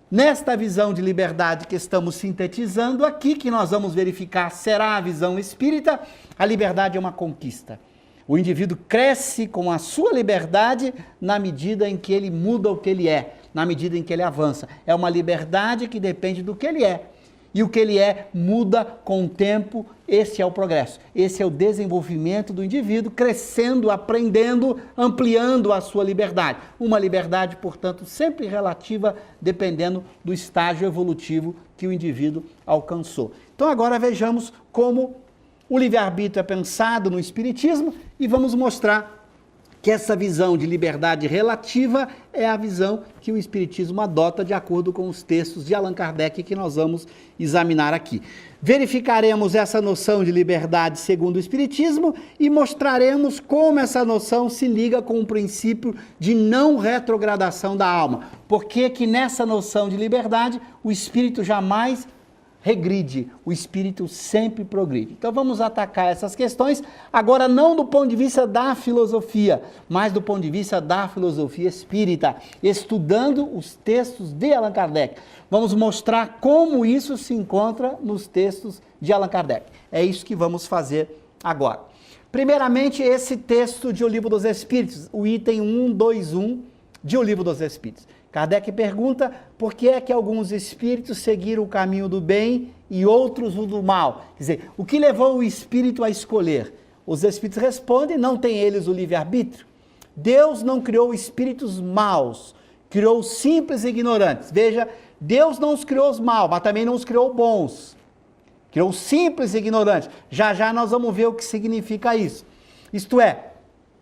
Nesta visão de liberdade que estamos sintetizando aqui, que nós vamos verificar será a visão espírita, a liberdade é uma conquista. O indivíduo cresce com a sua liberdade na medida em que ele muda o que ele é, na medida em que ele avança. É uma liberdade que depende do que ele é. E o que ele é muda com o tempo, esse é o progresso. Esse é o desenvolvimento do indivíduo, crescendo, aprendendo, ampliando a sua liberdade. Uma liberdade, portanto, sempre relativa, dependendo do estágio evolutivo que o indivíduo alcançou. Então agora vejamos como O livre-arbítrio é pensado no Espiritismo e vamos mostrar que essa visão de liberdade relativa é a visão que o Espiritismo adota de acordo com os textos de Allan Kardec que nós vamos examinar aqui. Verificaremos essa noção de liberdade segundo o Espiritismo e mostraremos como essa noção se liga com o princípio de não retrogradação da alma. Porque que nessa noção de liberdade o espírito jamais regride, o espírito sempre progride. Então vamos atacar essas questões, agora não do ponto de vista da filosofia, mas do ponto de vista da filosofia espírita, estudando os textos de Allan Kardec. Vamos mostrar como isso se encontra nos textos de Allan Kardec. É isso que vamos fazer agora. Primeiramente, esse texto de O Livro dos Espíritos, o item 121 de O Livro dos Espíritos. Kardec pergunta por que é que alguns espíritos seguiram o caminho do bem e outros o do mal. Quer dizer, o que levou o espírito a escolher? Os espíritos respondem, não tem eles o livre-arbítrio. Deus não criou espíritos maus, criou simples e ignorantes. Veja, Deus não os criou os maus, mas também não os criou bons. Criou simples e ignorantes. Já já nós vamos ver o que significa isso. Isto é,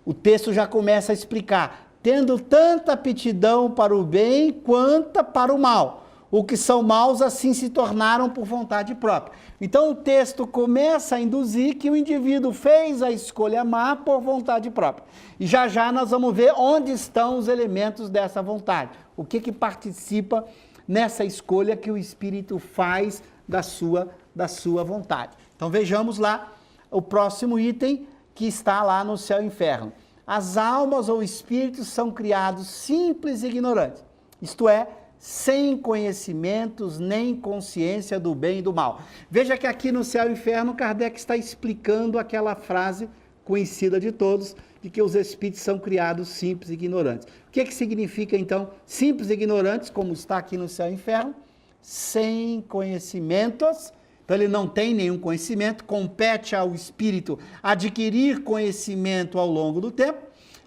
o texto já começa a explicar, tendo tanta aptidão para o bem quanto para o mal. O que são maus assim se tornaram por vontade própria. Então o texto começa a induzir que o indivíduo fez a escolha má por vontade própria. E já já nós vamos ver onde estão os elementos dessa vontade. O que participa nessa escolha que o espírito faz da sua vontade. Então vejamos lá o próximo item que está lá no Céu e Inferno. As almas ou espíritos são criados simples e ignorantes, isto é, sem conhecimentos nem consciência do bem e do mal. Veja que aqui no Céu e Inferno, Kardec está explicando aquela frase conhecida de todos, de que os espíritos são criados simples e ignorantes. O que significa, então, simples e ignorantes, como está aqui no Céu e Inferno? Sem conhecimentos. Então ele não tem nenhum conhecimento, compete ao espírito adquirir conhecimento ao longo do tempo,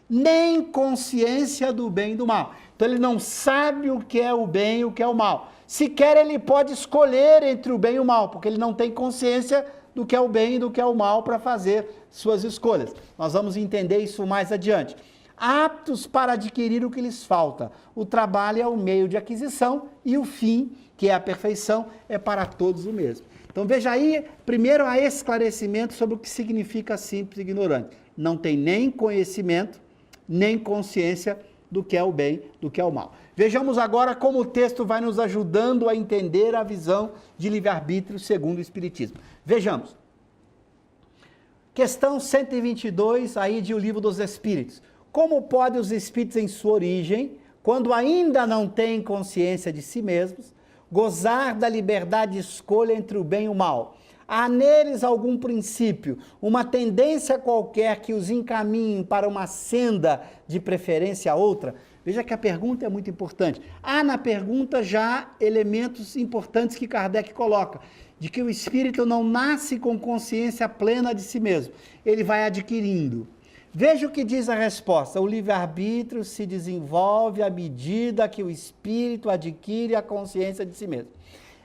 nem consciência do bem e do mal. Então ele não sabe o que é o bem e o que é o mal. Sequer ele pode escolher entre o bem e o mal, porque ele não tem consciência do que é o bem e do que é o mal para fazer suas escolhas. Nós vamos entender isso mais adiante. Aptos para adquirir o que lhes falta. O trabalho é o meio de aquisição e o fim, que é a perfeição, é para todos o mesmo. Então veja aí, primeiro há esclarecimento sobre o que significa simples e ignorante. Não tem nem conhecimento, nem consciência do que é o bem, do que é o mal. Vejamos agora como o texto vai nos ajudando a entender a visão de livre-arbítrio segundo o Espiritismo. Vejamos. Questão 122 aí de O Livro dos Espíritos. Como podem os espíritos em sua origem, quando ainda não têm consciência de si mesmos, gozar da liberdade de escolha entre o bem e o mal? Há neles algum princípio, uma tendência qualquer que os encaminhe para uma senda de preferência a outra? Veja que a pergunta é muito importante. Há na pergunta já elementos importantes que Kardec coloca, de que o espírito não nasce com consciência plena de si mesmo, ele vai adquirindo. Veja o que diz a resposta: o livre-arbítrio se desenvolve à medida que o espírito adquire a consciência de si mesmo.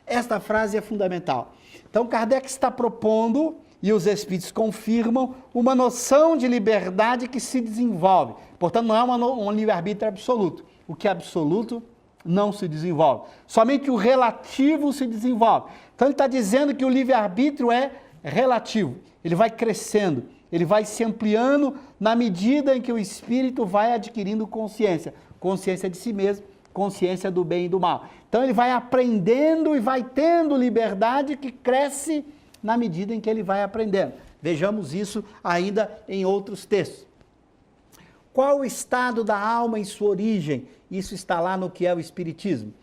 Esta frase é fundamental. Então Kardec está propondo, e os espíritos confirmam, uma noção de liberdade que se desenvolve. Portanto, não é um livre-arbítrio absoluto. O que é absoluto não se desenvolve. Somente o relativo se desenvolve. Então ele está dizendo que o livre-arbítrio é relativo. Ele vai crescendo. Ele vai se ampliando na medida em que o espírito vai adquirindo consciência. Consciência de si mesmo, consciência do bem e do mal. Então ele vai aprendendo e vai tendo liberdade que cresce na medida em que ele vai aprendendo. Vejamos isso ainda em outros textos. Qual o estado da alma em sua origem? Isso está lá no que é o Espiritismo.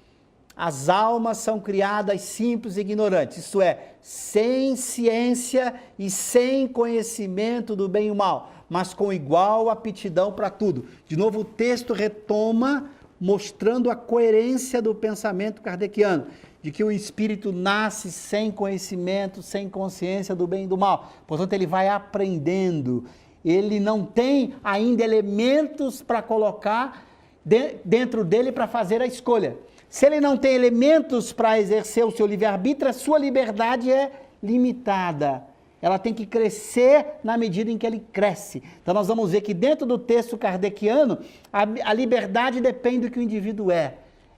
As almas são criadas simples e ignorantes, isto é, sem ciência e sem conhecimento do bem e do mal, mas com igual aptidão para tudo. De novo, o texto retoma, mostrando a coerência do pensamento kardeciano, de que o espírito nasce sem conhecimento, sem consciência do bem e do mal. Portanto, ele vai aprendendo, ele não tem ainda elementos para colocar dentro dele para fazer a escolha. Se ele não tem elementos para exercer o seu livre-arbítrio, a sua liberdade é limitada. ela tem que crescer na medida em que ele cresce. Então nós vamos ver que dentro do texto kardeciano, a liberdade depende do que o indivíduo é.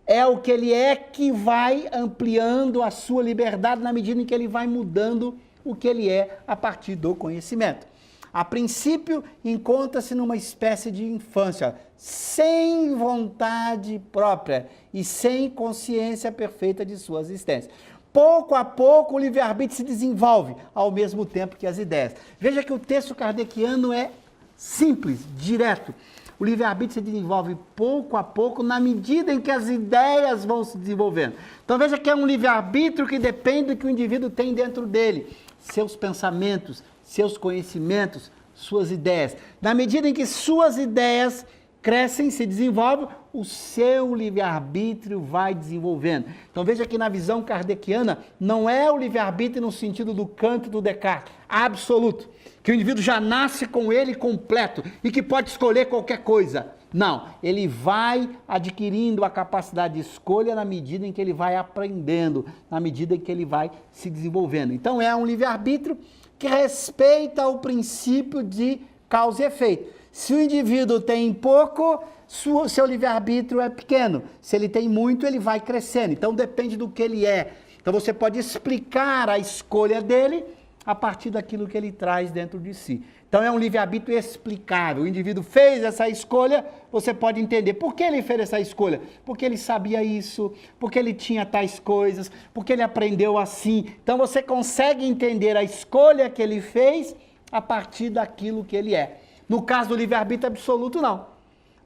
É o que ele é que vai ampliando a sua liberdade na medida em que ele vai mudando o que ele é a partir do conhecimento. A princípio, encontra-se numa espécie de infância, sem vontade própria e sem consciência perfeita de sua existência. Pouco a pouco o livre-arbítrio se desenvolve, ao mesmo tempo que as ideias. Veja que o texto kardeciano é simples, direto. O livre-arbítrio se desenvolve pouco a pouco, na medida em que as ideias vão se desenvolvendo. Então veja que é um livre-arbítrio que depende do que o indivíduo tem dentro dele. Seus pensamentos, seus conhecimentos, suas ideias. Na medida em que suas ideias crescem, se desenvolvem, o seu livre-arbítrio vai desenvolvendo. Então veja que na visão kardeciana, não é o livre-arbítrio no sentido do Kant e do Descartes, absoluto, que o indivíduo já nasce com ele completo e que pode escolher qualquer coisa. Não, ele vai adquirindo a capacidade de escolha na medida em que ele vai aprendendo, na medida em que ele vai se desenvolvendo. Então é um livre-arbítrio que respeita o princípio de causa e efeito. Se o indivíduo tem pouco, seu livre-arbítrio é pequeno. Se ele tem muito, ele vai crescendo. Então depende do que ele é. Então você pode explicar a escolha dele a partir daquilo que ele traz dentro de si. Então é um livre-arbítrio explicável. O indivíduo fez essa escolha, você pode entender por que ele fez essa escolha. Porque ele sabia isso, porque ele tinha tais coisas, porque ele aprendeu assim. Então você consegue entender a escolha que ele fez a partir daquilo que ele é. No caso do livre-arbítrio absoluto, não.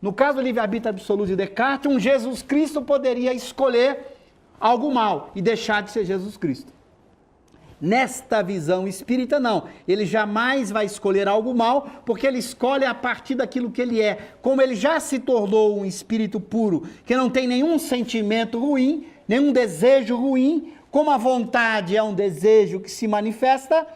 No caso do livre-arbítrio absoluto de Descartes, um Jesus Cristo poderia escolher algo mal e deixar de ser Jesus Cristo. Nesta visão espírita, não. Ele jamais vai escolher algo mal, porque ele escolhe a partir daquilo que ele é. Como ele já se tornou um espírito puro, que não tem nenhum sentimento ruim, nenhum desejo ruim, como a vontade é um desejo que se manifesta,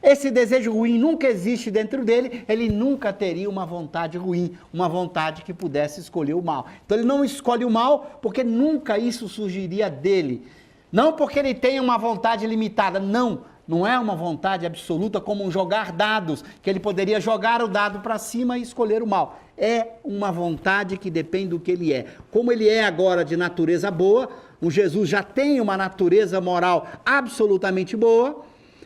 esse desejo ruim nunca existe dentro dele, ele nunca teria uma vontade ruim, uma vontade que pudesse escolher o mal. Então ele não escolhe o mal, porque nunca isso surgiria dele. Não porque ele tenha uma vontade limitada, não é uma vontade absoluta como um jogar dados, que ele poderia jogar o dado para cima e escolher o mal. É uma vontade que depende do que ele é. Como ele é agora de natureza boa, o Jesus já tem uma natureza moral absolutamente boa,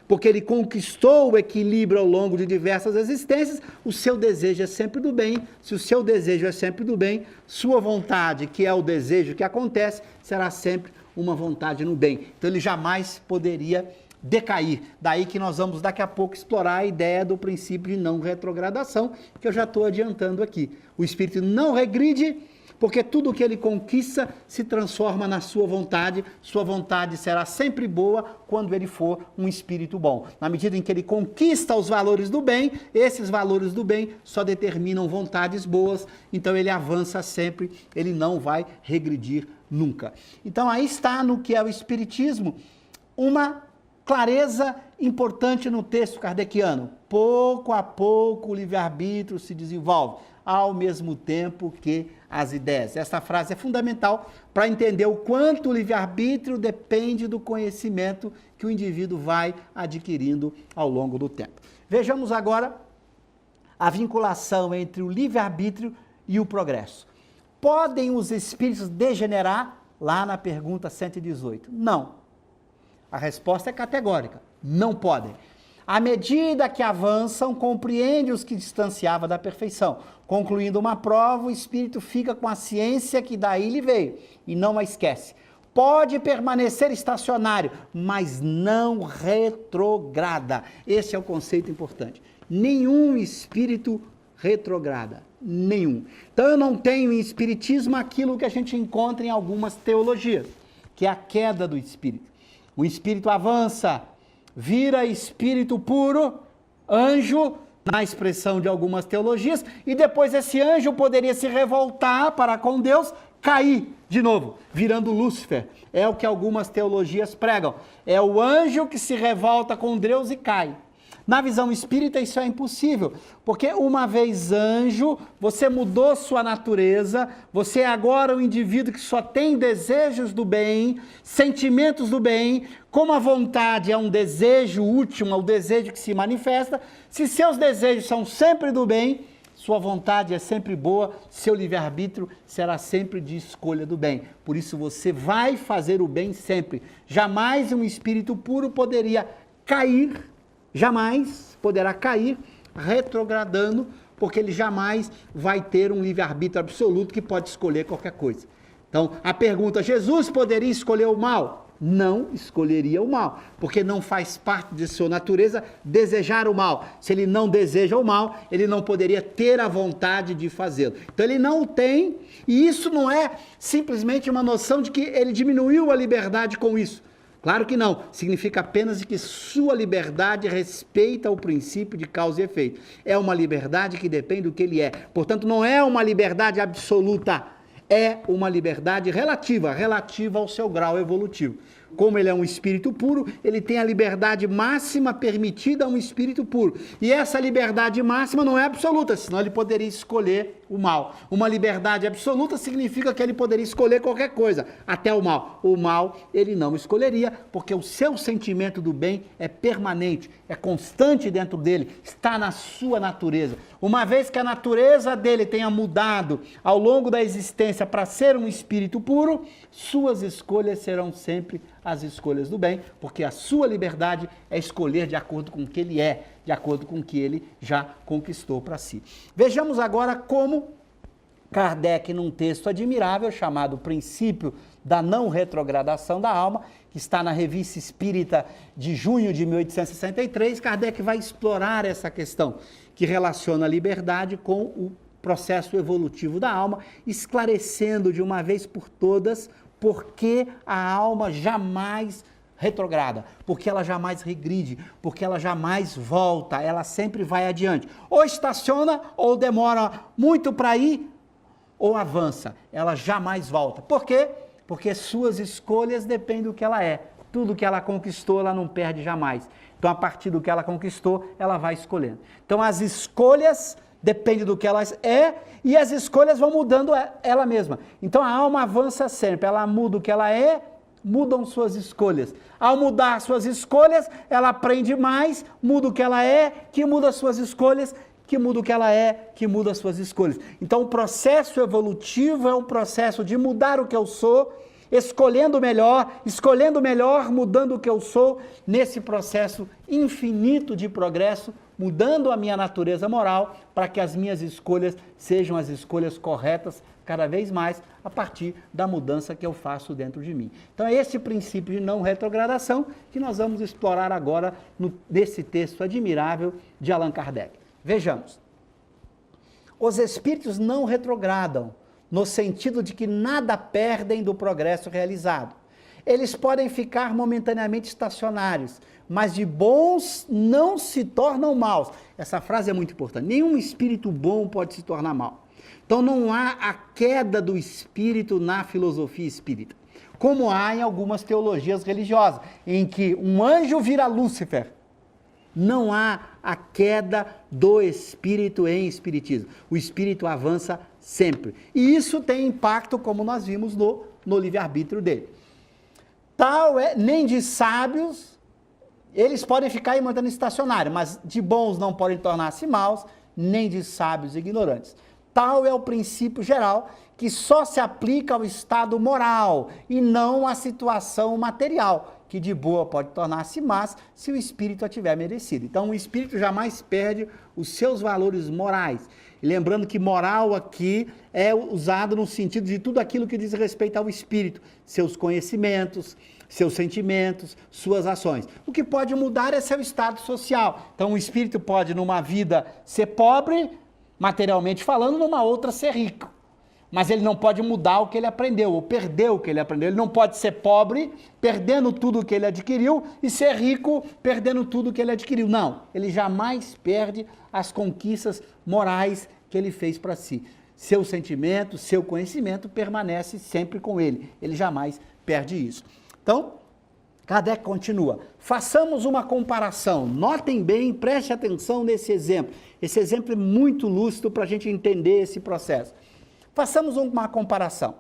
porque ele conquistou o equilíbrio ao longo de diversas existências, o seu desejo é sempre do bem. Se o seu desejo é sempre do bem, sua vontade, que é o desejo que acontece, será sempre uma vontade no bem. Então ele jamais poderia decair. Daí que nós vamos daqui a pouco explorar a ideia do princípio de não retrogradação, que eu já estou adiantando aqui. O espírito não regride, porque tudo o que ele conquista se transforma na sua vontade será sempre boa quando ele for um espírito bom. Na medida em que ele conquista os valores do bem, esses valores do bem só determinam vontades boas, então ele avança sempre, ele não vai regredir nunca. Então aí está no que é o espiritismo, uma clareza importante no texto kardeciano. Pouco a pouco o livre-arbítrio se desenvolve, ao mesmo tempo que as ideias. Esta frase é fundamental para entender o quanto o livre-arbítrio depende do conhecimento que o indivíduo vai adquirindo ao longo do tempo. Vejamos agora a vinculação entre o livre-arbítrio e o progresso. Podem os espíritos degenerar? Lá na pergunta 118. Não. A resposta é categórica. Não podem. À medida que avançam, compreende os que distanciava da perfeição. Concluindo uma prova, o espírito fica com a ciência que daí lhe veio e não a esquece. Pode permanecer estacionário, mas não retrograda. Esse é o conceito importante. Nenhum espírito retrograda. Nenhum. Então eu não tenho em espiritismo aquilo que a gente encontra em algumas teologias, que é a queda do espírito. O espírito avança, vira espírito puro, anjo, na expressão de algumas teologias, e depois esse anjo poderia se revoltar para com Deus, cair de novo, virando Lúcifer. É o que algumas teologias pregam. É o anjo que se revolta com Deus e cai. Na visão espírita isso é impossível, porque uma vez anjo, você mudou sua natureza, você é agora um indivíduo que só tem desejos do bem, sentimentos do bem, como a vontade é um desejo último, é o desejo que se manifesta, se seus desejos são sempre do bem, sua vontade é sempre boa, seu livre-arbítrio será sempre de escolha do bem. Por isso você vai fazer o bem sempre. Jamais um espírito puro poderia cair, jamais poderá cair retrogradando, porque ele jamais vai ter um livre-arbítrio absoluto que pode escolher qualquer coisa. Então, a pergunta, Jesus poderia escolher o mal? Não escolheria o mal, porque não faz parte de sua natureza desejar o mal. Se ele não deseja o mal, ele não poderia ter a vontade de fazê-lo. Então ele não o tem, e isso não é simplesmente uma noção de que ele diminuiu a liberdade com isso. Claro que não, significa apenas que sua liberdade respeita o princípio de causa e efeito. É uma liberdade que depende do que ele é. Portanto, não é uma liberdade absoluta. É uma liberdade relativa ao seu grau evolutivo. Como ele é um espírito puro, ele tem a liberdade máxima permitida a um espírito puro. E essa liberdade máxima não é absoluta, senão ele poderia escolher o mal. Uma liberdade absoluta significa que ele poderia escolher qualquer coisa, até o mal. O mal ele não escolheria, porque o seu sentimento do bem é permanente, é constante dentro dele, está na sua natureza. Uma vez que a natureza dele tenha mudado ao longo da existência para ser um espírito puro, suas escolhas serão sempre as escolhas do bem, porque a sua liberdade é escolher de acordo com o que ele é, de acordo com o que ele já conquistou para si. Vejamos agora como Kardec, num texto admirável chamado Princípio da Não Retrogradação da Alma, que está na Revista Espírita de junho de 1863, Kardec vai explorar essa questão que relaciona a liberdade com o processo evolutivo da alma, esclarecendo de uma vez por todas por que a alma jamais retrograda, porque ela jamais regride, porque ela jamais volta, ela sempre vai adiante. Ou estaciona, ou demora muito para ir, ou avança, ela jamais volta. Por quê? Porque suas escolhas dependem do que ela é. Tudo que ela conquistou, ela não perde jamais. Então, a partir do que ela conquistou, ela vai escolhendo. Então, as escolhas dependem do que ela é e as escolhas vão mudando ela mesma. Então, a alma avança sempre, ela muda o que ela é, mudam suas escolhas. Ao mudar suas escolhas, ela aprende mais, muda o que ela é, que muda suas escolhas, que muda o que ela é, que muda suas escolhas. Então, o processo evolutivo é um processo de mudar o que eu sou, escolhendo melhor, mudando o que eu sou, nesse processo infinito de progresso, mudando a minha natureza moral, para que as minhas escolhas sejam as escolhas corretas, cada vez mais, a partir da mudança que eu faço dentro de mim. Então é esse princípio de não retrogradação que nós vamos explorar agora nesse texto admirável de Allan Kardec. Vejamos. Os espíritos não retrogradam, no sentido de que nada perdem do progresso realizado. Eles podem ficar momentaneamente estacionários, mas de bons não se tornam maus. Essa frase é muito importante. Nenhum espírito bom pode se tornar mau. Então não há a queda do espírito na filosofia espírita, como há em algumas teologias religiosas, em que um anjo vira Lúcifer. Não há a queda do espírito em espiritismo. O espírito avança sempre. E isso tem impacto, como nós vimos no livre-arbítrio dele. Tal é, nem de sábios, eles podem ficar em montando estacionário, mas de bons não podem tornar-se maus, nem de sábios ignorantes. Tal é o princípio geral que só se aplica ao estado moral e não à situação material, que de boa pode tornar-se más se o espírito a tiver merecido. Então o espírito jamais perde os seus valores morais. E lembrando que moral aqui é usado no sentido de tudo aquilo que diz respeito ao espírito, seus conhecimentos, seus sentimentos, suas ações. O que pode mudar é seu estado social. Então o espírito pode numa vida ser pobre, materialmente falando, numa outra ser rico. Mas ele não pode mudar o que ele aprendeu, ou perder o que ele aprendeu. Ele não pode ser pobre, perdendo tudo o que ele adquiriu, e ser rico, perdendo tudo o que ele adquiriu. Não, ele jamais perde as conquistas morais que ele fez para si. Seu sentimento, seu conhecimento permanece sempre com ele. Ele jamais perde isso. Então, Kardec continua, façamos uma comparação, notem bem, preste atenção nesse exemplo. Esse exemplo é muito lúcido para a gente entender esse processo. Façamos uma comparação.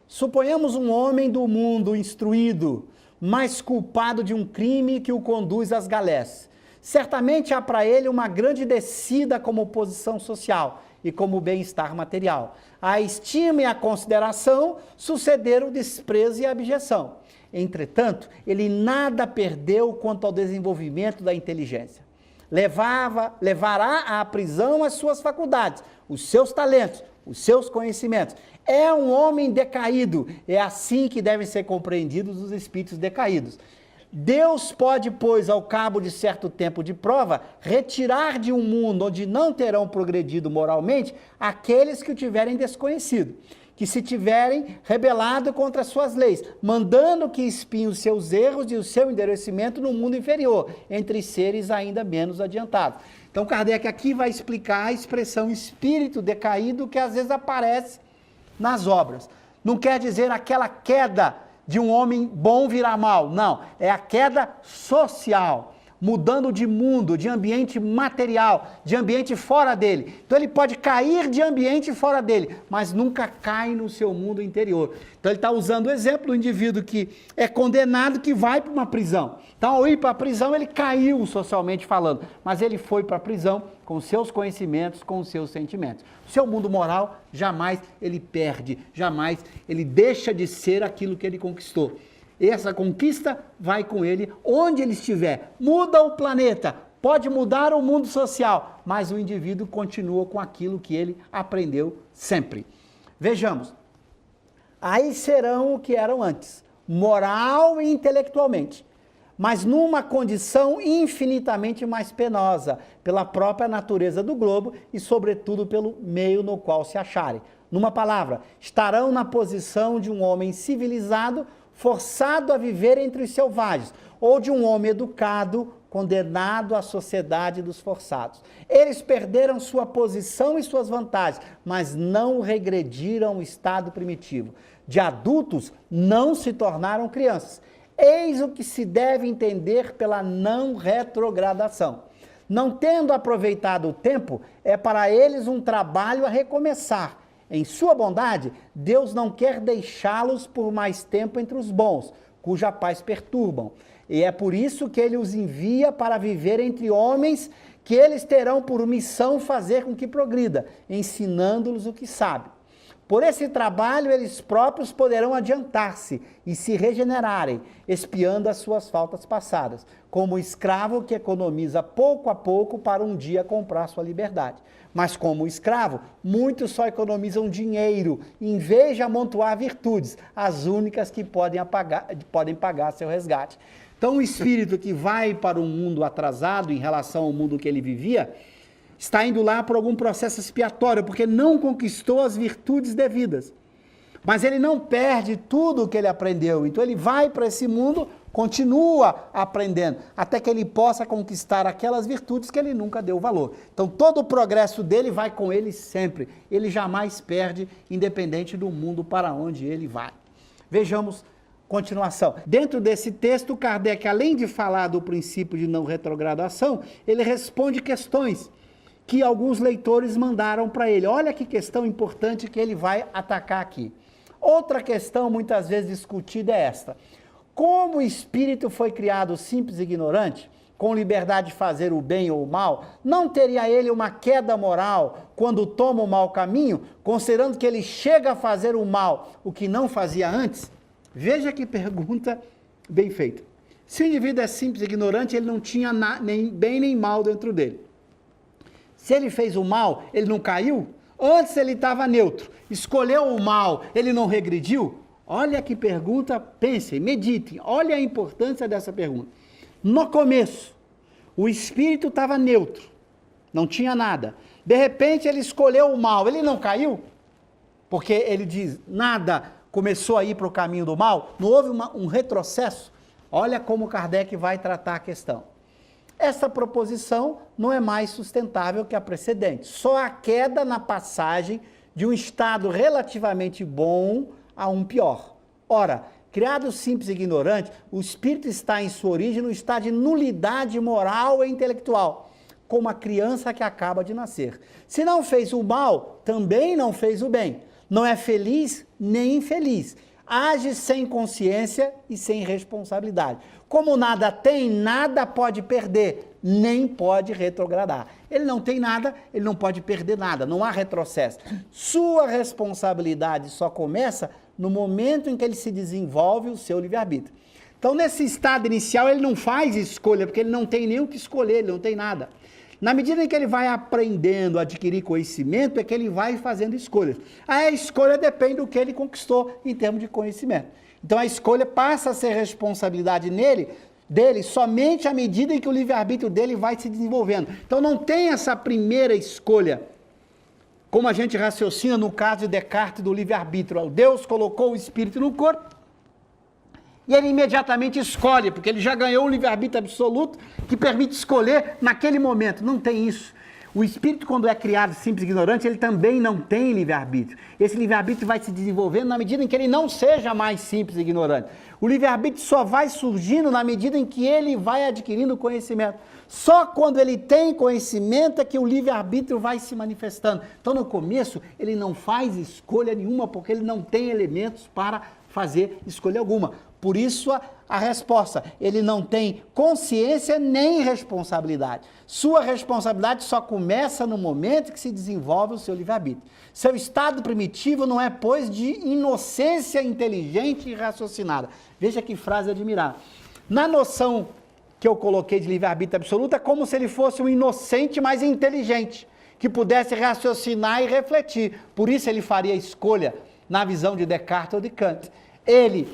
Suponhamos um homem do mundo instruído, mas culpado de um crime que o conduz às galés. Certamente há para ele uma grande descida como posição social e como bem-estar material. A estima e a consideração sucederam o desprezo e a abjeção. Entretanto, ele nada perdeu quanto ao desenvolvimento da inteligência. Levará à prisão as suas faculdades, os seus talentos, os seus conhecimentos. É um homem decaído, é assim que devem ser compreendidos os espíritos decaídos. Deus pode, pois, ao cabo de certo tempo de prova, retirar de um mundo onde não terão progredido moralmente aqueles que o tiverem desconhecido, que se tiverem rebelado contra as suas leis, mandando que espiem os seus erros e o seu endurecimento no mundo inferior, entre seres ainda menos adiantados. Então, Kardec aqui vai explicar a expressão espírito decaído que às vezes aparece nas obras. Não quer dizer aquela queda de um homem bom virar mal, não, é a queda social, mudando de mundo, de ambiente material, de ambiente fora dele. Então ele pode cair de ambiente fora dele, mas nunca cai no seu mundo interior. Então ele está usando o exemplo do indivíduo que é condenado, que vai para uma prisão. Então ao ir para a prisão ele caiu socialmente falando, mas ele foi para a prisão com seus conhecimentos, com os seus sentimentos. O seu mundo moral jamais ele perde, jamais ele deixa de ser aquilo que ele conquistou. Essa conquista vai com ele onde ele estiver. Muda o planeta, pode mudar o mundo social, mas o indivíduo continua com aquilo que ele aprendeu sempre. Vejamos, aí serão o que eram antes, moral e intelectualmente, mas numa condição infinitamente mais penosa, pela própria natureza do globo e, sobretudo, pelo meio no qual se acharem. Numa palavra, estarão na posição de um homem civilizado, forçado a viver entre os selvagens, ou de um homem educado, condenado à sociedade dos forçados. Eles perderam sua posição e suas vantagens, mas não regrediram ao estado primitivo. De adultos, não se tornaram crianças. Eis o que se deve entender pela não retrogradação. Não tendo aproveitado o tempo, é para eles um trabalho a recomeçar. Em sua bondade, Deus não quer deixá-los por mais tempo entre os bons, cuja paz perturbam. E é por isso que ele os envia para viver entre homens que eles terão por missão fazer com que progrida, ensinando-los o que sabe. Por esse trabalho, eles próprios poderão adiantar-se e se regenerarem, expiando as suas faltas passadas, como o escravo que economiza pouco a pouco para um dia comprar sua liberdade. Mas como escravo, muitos só economizam dinheiro, em vez de amontoar virtudes, as únicas que podem pagar seu resgate. Então, o espírito que vai para um mundo atrasado em relação ao mundo que ele vivia, está indo lá por algum processo expiatório, porque não conquistou as virtudes devidas. Mas ele não perde tudo o que ele aprendeu, então ele vai para esse mundo, continua aprendendo, até que ele possa conquistar aquelas virtudes que ele nunca deu valor. Então todo o progresso dele vai com ele sempre, ele jamais perde, independente do mundo para onde ele vai. Vejamos continuação. Dentro desse texto, Kardec, além de falar do princípio de não retrogradação, ele responde questões que alguns leitores mandaram para ele. Olha que questão importante que ele vai atacar aqui. Outra questão muitas vezes discutida é esta: como o espírito foi criado simples e ignorante, com liberdade de fazer o bem ou o mal, não teria ele uma queda moral quando toma o mau caminho, considerando que ele chega a fazer o mal, o que não fazia antes? Veja que pergunta bem feita. Se o indivíduo é simples e ignorante, ele não tinha nem bem nem mal dentro dele. Se ele fez o mal, ele não caiu? Antes ele estava neutro, escolheu o mal, ele não regrediu? Olha que pergunta, pensem, meditem, olha a importância dessa pergunta. No começo, o espírito estava neutro, não tinha nada. De repente ele escolheu o mal, ele não caiu? Porque ele diz, nada começou a ir para o caminho do mal? Não houve um retrocesso? Olha como Kardec vai tratar a questão. Essa proposição não é mais sustentável que a precedente. Só a queda na passagem de um estado relativamente bom a um pior. Ora, Criado simples e ignorante, o espírito está em sua origem no estado de nulidade moral e intelectual, como a criança que acaba de nascer. Se não fez o mal, também não fez o bem. Não é feliz nem infeliz. Age sem consciência e sem responsabilidade. Como nada tem, nada pode perder, nem pode retrogradar. Ele não tem nada, ele não pode perder nada, não há retrocesso. Sua responsabilidade só começa no momento em que ele se desenvolve o seu livre-arbítrio. Então, nesse estado inicial, ele não faz escolha, porque ele não tem nem o que escolher, ele não tem nada. Na medida em que ele vai aprendendo a adquirir conhecimento, é que ele vai fazendo escolhas. Aí a escolha depende do que ele conquistou em termos de conhecimento. Então a escolha passa a ser responsabilidade dele somente à medida em que o livre-arbítrio dele vai se desenvolvendo. Então não tem essa primeira escolha, como a gente raciocina no caso de Descartes do livre-arbítrio. Deus colocou o espírito no corpo, e ele imediatamente escolhe, porque ele já ganhou um livre-arbítrio absoluto que permite escolher naquele momento. Não tem isso. O espírito, quando é criado simples e ignorante, ele também não tem livre-arbítrio. Esse livre-arbítrio vai se desenvolvendo na medida em que ele não seja mais simples e ignorante. O livre-arbítrio só vai surgindo na medida em que ele vai adquirindo conhecimento. Só quando ele tem conhecimento é que o livre-arbítrio vai se manifestando. Então, no começo, ele não faz escolha nenhuma, porque ele não tem elementos para fazer escolha alguma. Por isso a resposta, ele não tem consciência nem responsabilidade. Sua responsabilidade só começa no momento que se desenvolve o seu livre-arbítrio. Seu estado primitivo não é, pois, de inocência inteligente e raciocinada. Veja que frase admirável. Na noção que eu coloquei de livre-arbítrio absoluto, é como se ele fosse um inocente, mas inteligente, que pudesse raciocinar e refletir. Por isso ele faria escolha na visão de Descartes ou de Kant. Ele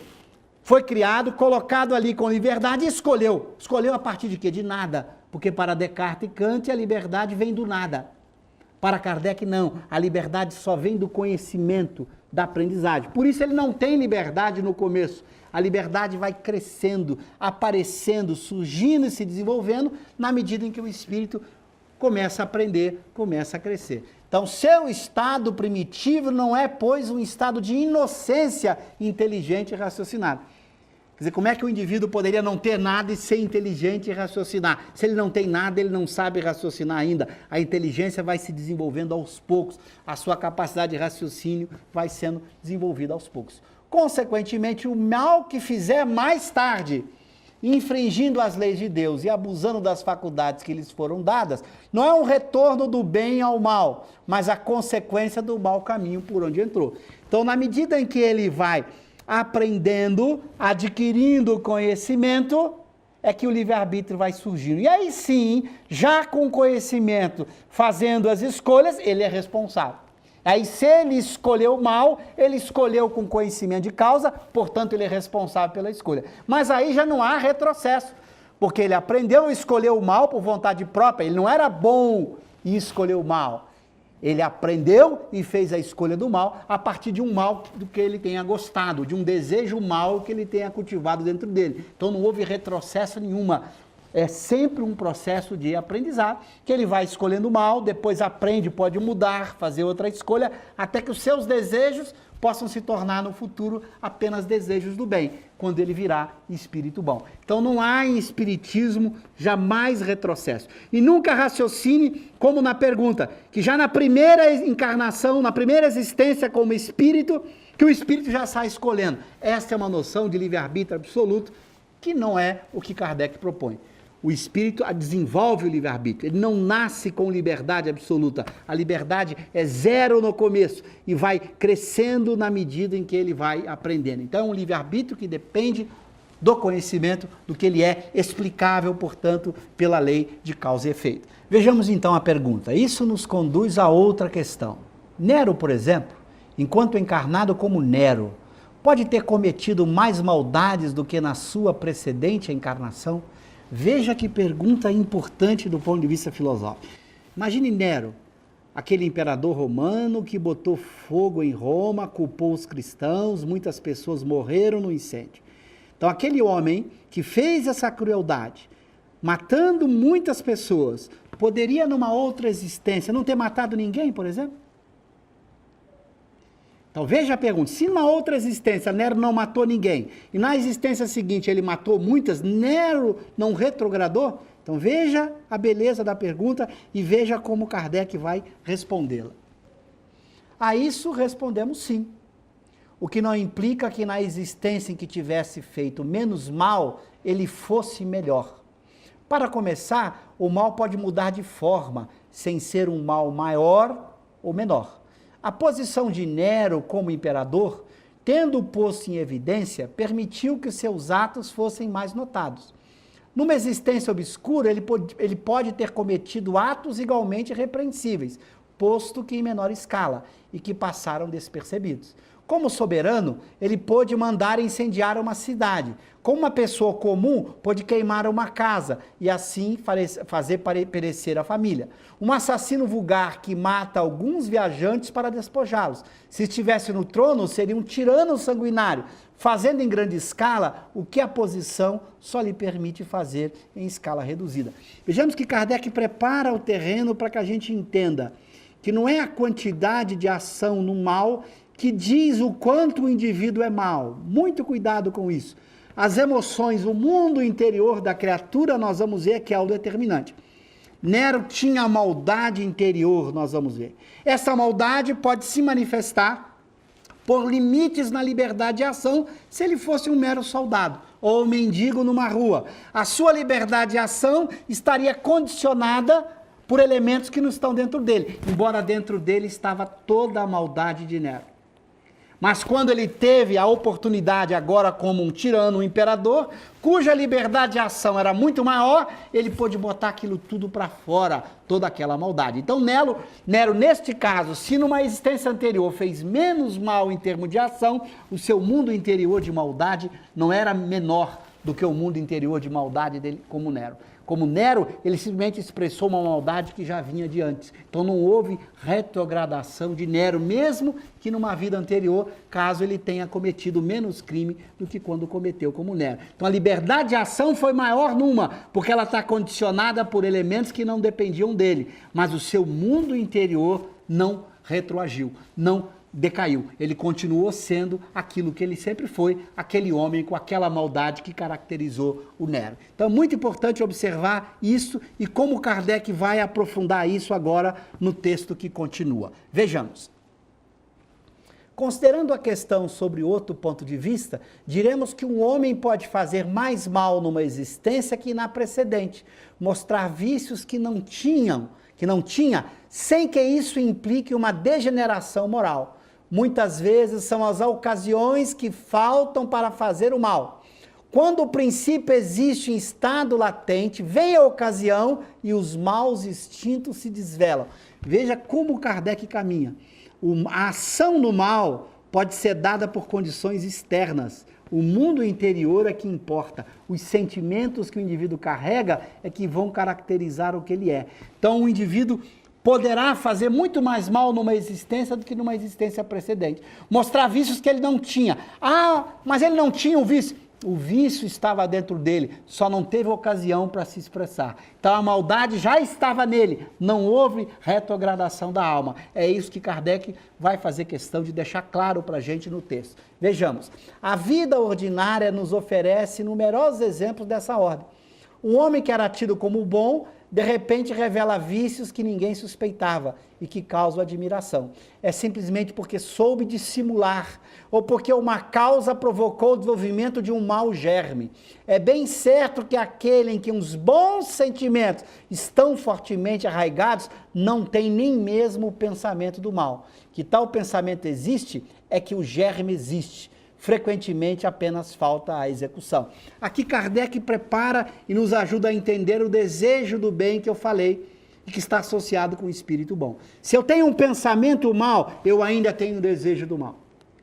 foi criado, colocado ali com liberdade e escolheu. Escolheu a partir de quê? De nada. Porque para Descartes e Kant a liberdade vem do nada. Para Kardec não. A liberdade só vem do conhecimento, da aprendizagem. Por isso ele não tem liberdade no começo. A liberdade vai crescendo, aparecendo, surgindo e se desenvolvendo na medida em que o espírito começa a aprender, começa a crescer. Então, seu estado primitivo não é, pois, um estado de inocência inteligente e raciocinada. Quer dizer, como é que o indivíduo poderia não ter nada e ser inteligente e raciocinar? Se ele não tem nada, ele não sabe raciocinar ainda. A inteligência vai se desenvolvendo aos poucos, a sua capacidade de raciocínio vai sendo desenvolvida aos poucos. Consequentemente, o mal que fizer mais tarde, infringindo as leis de Deus e abusando das faculdades que lhes foram dadas, não é um retorno do bem ao mal, mas a consequência do mau caminho por onde entrou. Então, na medida em que ele vai aprendendo, adquirindo conhecimento, é que o livre-arbítrio vai surgindo. E aí sim, já com conhecimento, fazendo as escolhas, ele é responsável. Aí se ele escolheu mal, ele escolheu com conhecimento de causa, portanto ele é responsável pela escolha. Mas aí já não há retrocesso, porque ele aprendeu a escolher o mal por vontade própria, ele não era bom e escolheu o mal. Ele aprendeu e fez a escolha do mal a partir de um mal do que ele tenha gostado, de um desejo mal que ele tenha cultivado dentro dele. Então não houve retrocesso nenhuma. É sempre um processo de aprendizado, que ele vai escolhendo mal, depois aprende, pode mudar, fazer outra escolha, até que os seus desejos possam se tornar no futuro apenas desejos do bem, quando ele virá espírito bom. Então não há em espiritismo jamais retrocesso. E nunca raciocine como na pergunta, que já na primeira encarnação, na primeira existência como espírito, que o espírito já sai escolhendo. Esta é uma noção de livre-arbítrio absoluto, que não é o que Kardec propõe. O espírito desenvolve o livre-arbítrio, ele não nasce com liberdade absoluta. A liberdade é zero no começo e vai crescendo na medida em que ele vai aprendendo. Então é um livre-arbítrio que depende do conhecimento, do que ele é, explicável, portanto, pela lei de causa e efeito. Vejamos então a pergunta. Isso nos conduz a outra questão. Nero, por exemplo, enquanto encarnado como Nero, pode ter cometido mais maldades do que na sua precedente encarnação? Veja que pergunta importante do ponto de vista filosófico. Imagine Nero, aquele imperador romano que botou fogo em Roma, culpou os cristãos, muitas pessoas morreram no incêndio. Então aquele homem que fez essa crueldade, matando muitas pessoas, poderia numa outra existência não ter matado ninguém, por exemplo? Então veja a pergunta, se numa outra existência Nero não matou ninguém, e na existência seguinte ele matou muitas, Nero não retrogradou? Então veja a beleza da pergunta e veja como Kardec vai respondê-la. A isso respondemos sim. O que não implica que na existência em que tivesse feito menos mal, ele fosse melhor. Para começar, o mal pode mudar de forma, sem ser um mal maior ou menor. A posição de Nero como imperador, tendo posto em evidência, permitiu que seus atos fossem mais notados. Numa existência obscura, ele pode ter cometido atos igualmente repreensíveis, posto que em menor escala, e que passaram despercebidos. Como soberano, ele pôde mandar incendiar uma cidade. Como uma pessoa comum, pôde queimar uma casa e assim fazer perecer a família. Um assassino vulgar que mata alguns viajantes para despojá-los. Se estivesse no trono, seria um tirano sanguinário, fazendo em grande escala o que a posição só lhe permite fazer em escala reduzida. Vejamos que Kardec prepara o terreno para que a gente entenda que não é a quantidade de ação no mal que diz o quanto o indivíduo é mau. Muito cuidado com isso. As emoções, o mundo interior da criatura, nós vamos ver que é o determinante. Nero tinha a maldade interior, nós vamos ver. Essa maldade pode se manifestar por limites na liberdade de ação, se ele fosse um mero soldado ou um mendigo numa rua. A sua liberdade de ação estaria condicionada por elementos que não estão dentro dele, embora dentro dele estava toda a maldade de Nero. Mas quando ele teve a oportunidade agora como um tirano, um imperador, cuja liberdade de ação era muito maior, ele pôde botar aquilo tudo para fora, toda aquela maldade. Então Nero, neste caso, se numa existência anterior fez menos mal em termos de ação, o seu mundo interior de maldade não era menor do que o mundo interior de maldade dele como Nero. Como Nero, ele simplesmente expressou uma maldade que já vinha de antes. Então não houve retrogradação de Nero, mesmo que numa vida anterior, caso ele tenha cometido menos crime do que quando cometeu como Nero. Então a liberdade de ação foi maior numa, porque ela está condicionada por elementos que não dependiam dele. Mas o seu mundo interior não retroagiu, não decaiu. Ele continuou sendo aquilo que ele sempre foi, aquele homem com aquela maldade que caracterizou o Nero. Então é muito importante observar isso e como Kardec vai aprofundar isso agora no texto que continua. Vejamos. Considerando a questão sobre outro ponto de vista, diremos que um homem pode fazer mais mal numa existência que na precedente, mostrar vícios que não tinha, sem que isso implique uma degeneração moral. Muitas vezes são as ocasiões que faltam para fazer o mal. Quando o princípio existe em estado latente, vem a ocasião e os maus instintos se desvelam. Veja como Kardec caminha. A ação no mal pode ser dada por condições externas. O mundo interior é que importa. Os sentimentos que o indivíduo carrega é que vão caracterizar o que ele é. Então o indivíduo poderá fazer muito mais mal numa existência do que numa existência precedente. Mostrar vícios que ele não tinha. Ah, mas ele não tinha um vício. O vício estava dentro dele, só não teve ocasião para se expressar. Então a maldade já estava nele, não houve retrogradação da alma. É isso que Kardec vai fazer questão de deixar claro para a gente no texto. Vejamos, a vida ordinária nos oferece numerosos exemplos dessa ordem. Um homem que era tido como bom, de repente revela vícios que ninguém suspeitava e que causam admiração. É simplesmente porque soube dissimular ou porque uma causa provocou o desenvolvimento de um mau germe. É bem certo que aquele em que uns bons sentimentos estão fortemente arraigados não tem nem mesmo o pensamento do mal. Que tal pensamento existe é que o germe existe. Frequentemente apenas falta a execução. Aqui Kardec prepara e nos ajuda a entender o desejo do bem que eu falei e que está associado com o espírito bom. Se eu tenho um pensamento mal, eu ainda tenho o desejo do mal.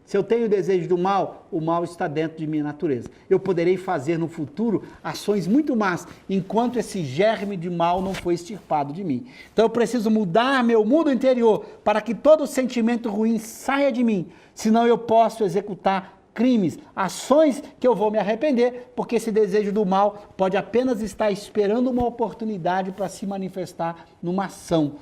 Se eu tenho o desejo do mal, o mal está dentro de minha natureza. Eu poderei fazer no futuro ações muito más, enquanto esse germe de mal não foi extirpado de mim. Então eu preciso mudar meu mundo interior para que todo sentimento ruim saia de mim, senão eu posso executar crimes, ações que eu vou me arrepender, porque esse desejo do mal pode apenas estar esperando uma oportunidade para se manifestar numa ação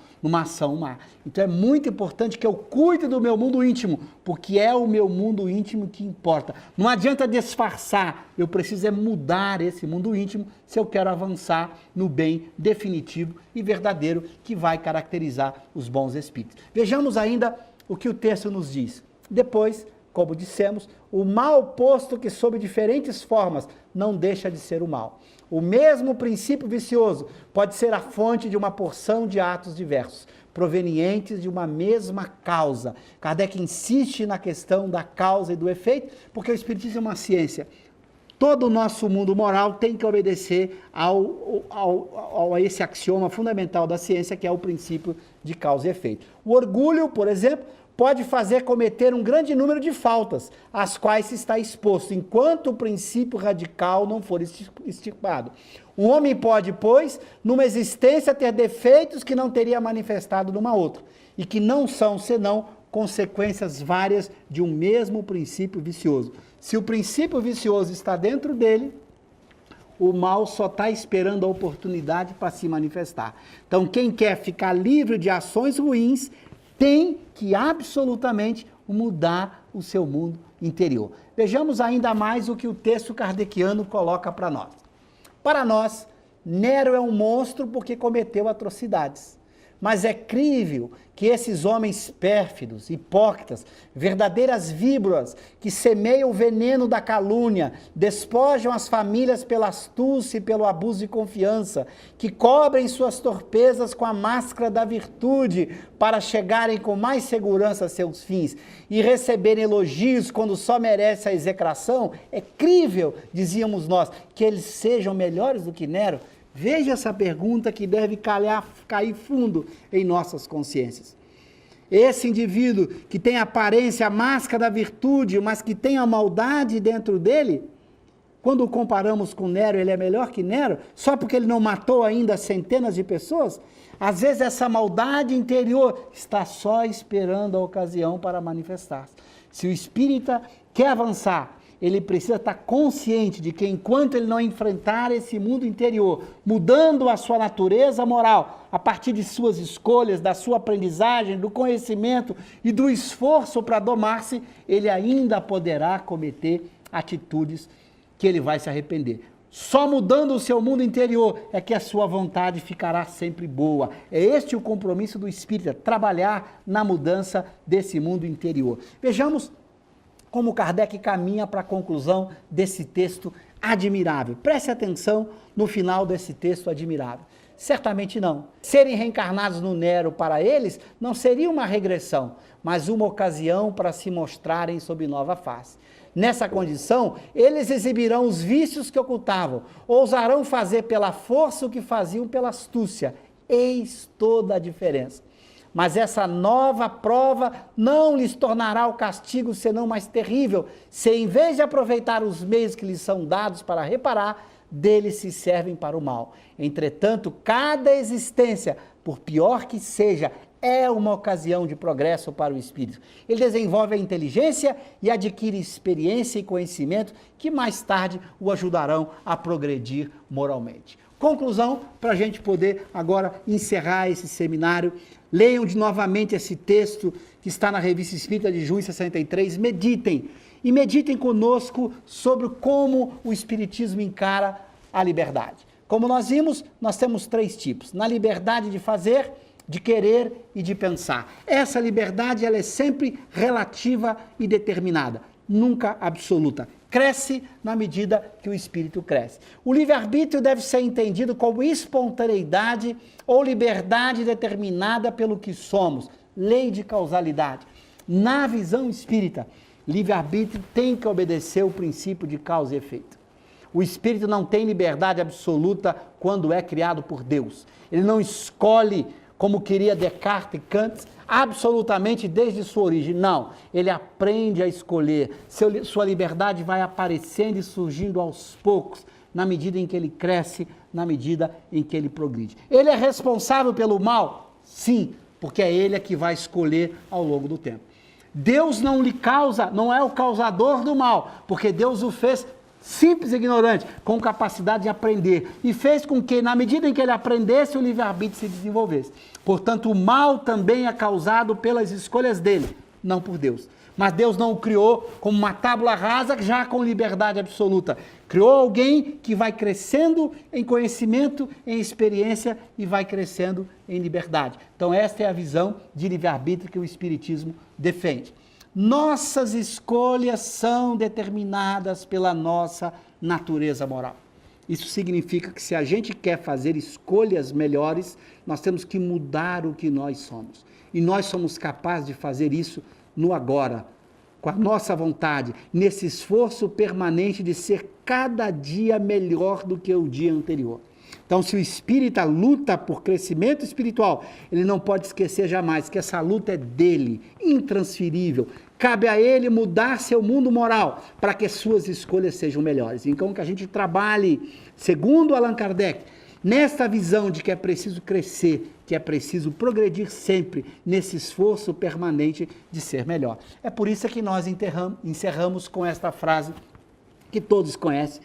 má. Então é muito importante que eu cuide do meu mundo íntimo, porque é o meu mundo íntimo que importa. Não adianta disfarçar, eu preciso é mudar esse mundo íntimo se eu quero avançar no bem definitivo e verdadeiro que vai caracterizar os bons espíritos. Vejamos ainda o que o texto nos diz. Depois, como dissemos, o mal posto que sob diferentes formas não deixa de ser o mal. O mesmo princípio vicioso pode ser a fonte de uma porção de atos diversos, provenientes de uma mesma causa. Kardec insiste na questão da causa e do efeito, porque o Espiritismo é uma ciência. Todo o nosso mundo moral tem que obedecer a esse axioma fundamental da ciência, que é o princípio de causa e efeito. O orgulho, por exemplo, pode fazer cometer um grande número de faltas, às quais se está exposto, enquanto o princípio radical não for extirpado. Um homem pode, pois, numa existência ter defeitos que não teria manifestado numa outra, e que não são, senão, consequências várias de um mesmo princípio vicioso. Se o princípio vicioso está dentro dele, o mal só está esperando a oportunidade para se manifestar. Então, quem quer ficar livre de ações ruins, tem que absolutamente mudar o seu mundo interior. Vejamos ainda mais o que o texto kardeciano coloca para nós. Para nós, Nero é um monstro porque cometeu atrocidades. Mas é crível que esses homens pérfidos, hipócritas, verdadeiras víboras, que semeiam o veneno da calúnia, despojam as famílias pela astúcia e pelo abuso de confiança, que cobrem suas torpezas com a máscara da virtude para chegarem com mais segurança a seus fins e receberem elogios quando só merece a execração, é crível, dizíamos nós, que eles sejam melhores do que Nero. Veja essa pergunta que deve cair fundo em nossas consciências. Esse indivíduo que tem a aparência, a máscara da virtude, mas que tem a maldade dentro dele, quando o comparamos com Nero, ele é melhor que Nero? Só porque ele não matou ainda centenas de pessoas? Às vezes essa maldade interior está só esperando a ocasião para manifestar-se. Se o espírita quer avançar, ele precisa estar consciente de que enquanto ele não enfrentar esse mundo interior, mudando a sua natureza moral, a partir de suas escolhas, da sua aprendizagem, do conhecimento e do esforço para domar-se, ele ainda poderá cometer atitudes que ele vai se arrepender. Só mudando o seu mundo interior é que a sua vontade ficará sempre boa. É este o compromisso do espírita, trabalhar na mudança desse mundo interior. Vejamos como Kardec caminha para a conclusão desse texto admirável. Preste atenção no final desse texto admirável. Certamente não. Serem reencarnados no Nero para eles não seria uma regressão, mas uma ocasião para se mostrarem sob nova face. Nessa condição, eles exibirão os vícios que ocultavam, ousarão fazer pela força o que faziam pela astúcia. Eis toda a diferença. Mas essa nova prova não lhes tornará o castigo senão mais terrível, se em vez de aproveitar os meios que lhes são dados para reparar, deles se servem para o mal. Entretanto, cada existência, por pior que seja, é uma ocasião de progresso para o espírito. Ele desenvolve a inteligência e adquire experiência e conhecimento que mais tarde o ajudarão a progredir moralmente. Conclusão, para a gente poder agora encerrar esse seminário. Leiam novamente esse texto que está na Revista Espírita de junho de 63, meditem, e meditem conosco sobre como o Espiritismo encara a liberdade. Como nós vimos, nós temos 3 tipos, na liberdade de fazer, de querer e de pensar. Essa liberdade ela é sempre relativa e determinada, nunca absoluta. Cresce na medida que o espírito cresce. O livre-arbítrio deve ser entendido como espontaneidade ou liberdade determinada pelo que somos, lei de causalidade. Na visão espírita, livre-arbítrio tem que obedecer o princípio de causa e efeito. O espírito não tem liberdade absoluta quando é criado por Deus. Ele não escolhe, como queria Descartes e Kant, absolutamente desde sua origem. Não, ele aprende a escolher. Sua liberdade vai aparecendo e surgindo aos poucos, na medida em que ele cresce, na medida em que ele progride. Ele é responsável pelo mal? Sim, porque é ele que vai escolher ao longo do tempo. Deus não lhe causa, não é o causador do mal, porque Deus o fez simples e ignorante, com capacidade de aprender, e fez com que, na medida em que ele aprendesse, o livre-arbítrio se desenvolvesse. Portanto, o mal também é causado pelas escolhas dele, não por Deus. Mas Deus não o criou como uma tábua rasa, já com liberdade absoluta. Criou alguém que vai crescendo em conhecimento, em experiência, e vai crescendo em liberdade. Então, esta é a visão de livre-arbítrio que o Espiritismo defende. Nossas escolhas são determinadas pela nossa natureza moral. Isso significa que se a gente quer fazer escolhas melhores, nós temos que mudar o que nós somos. E nós somos capazes de fazer isso no agora, com a nossa vontade, nesse esforço permanente de ser cada dia melhor do que o dia anterior. Então, se o espírita luta por crescimento espiritual, ele não pode esquecer jamais que essa luta é dele, intransferível. Cabe a ele mudar seu mundo moral para que suas escolhas sejam melhores. Então, que a gente trabalhe, segundo Allan Kardec, nesta visão de que é preciso crescer, que é preciso progredir sempre nesse esforço permanente de ser melhor. É por isso que nós encerramos com esta frase que todos conhecem,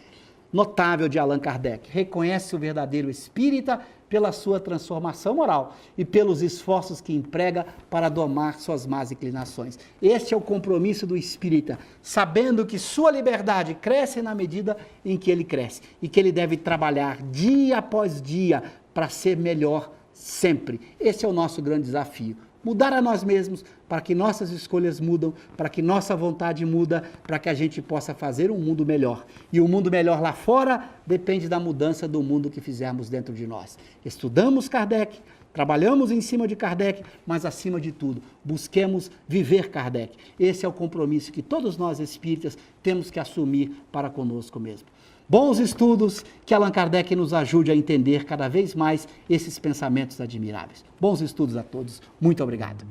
notável de Allan Kardec. Reconhece o verdadeiro espírita pela sua transformação moral e pelos esforços que emprega para domar suas más inclinações. Este é o compromisso do espírita, sabendo que sua liberdade cresce na medida em que ele cresce e que ele deve trabalhar dia após dia para ser melhor sempre. Esse é o nosso grande desafio. Mudar a nós mesmos, para que nossas escolhas mudam, para que nossa vontade muda, para que a gente possa fazer um mundo melhor. E o mundo melhor lá fora depende da mudança do mundo que fizermos dentro de nós. Estudamos Kardec, trabalhamos em cima de Kardec, mas acima de tudo, busquemos viver Kardec. Esse é o compromisso que todos nós espíritas temos que assumir para conosco mesmo. Bons estudos, que Allan Kardec nos ajude a entender cada vez mais esses pensamentos admiráveis. Bons estudos a todos. Muito obrigado.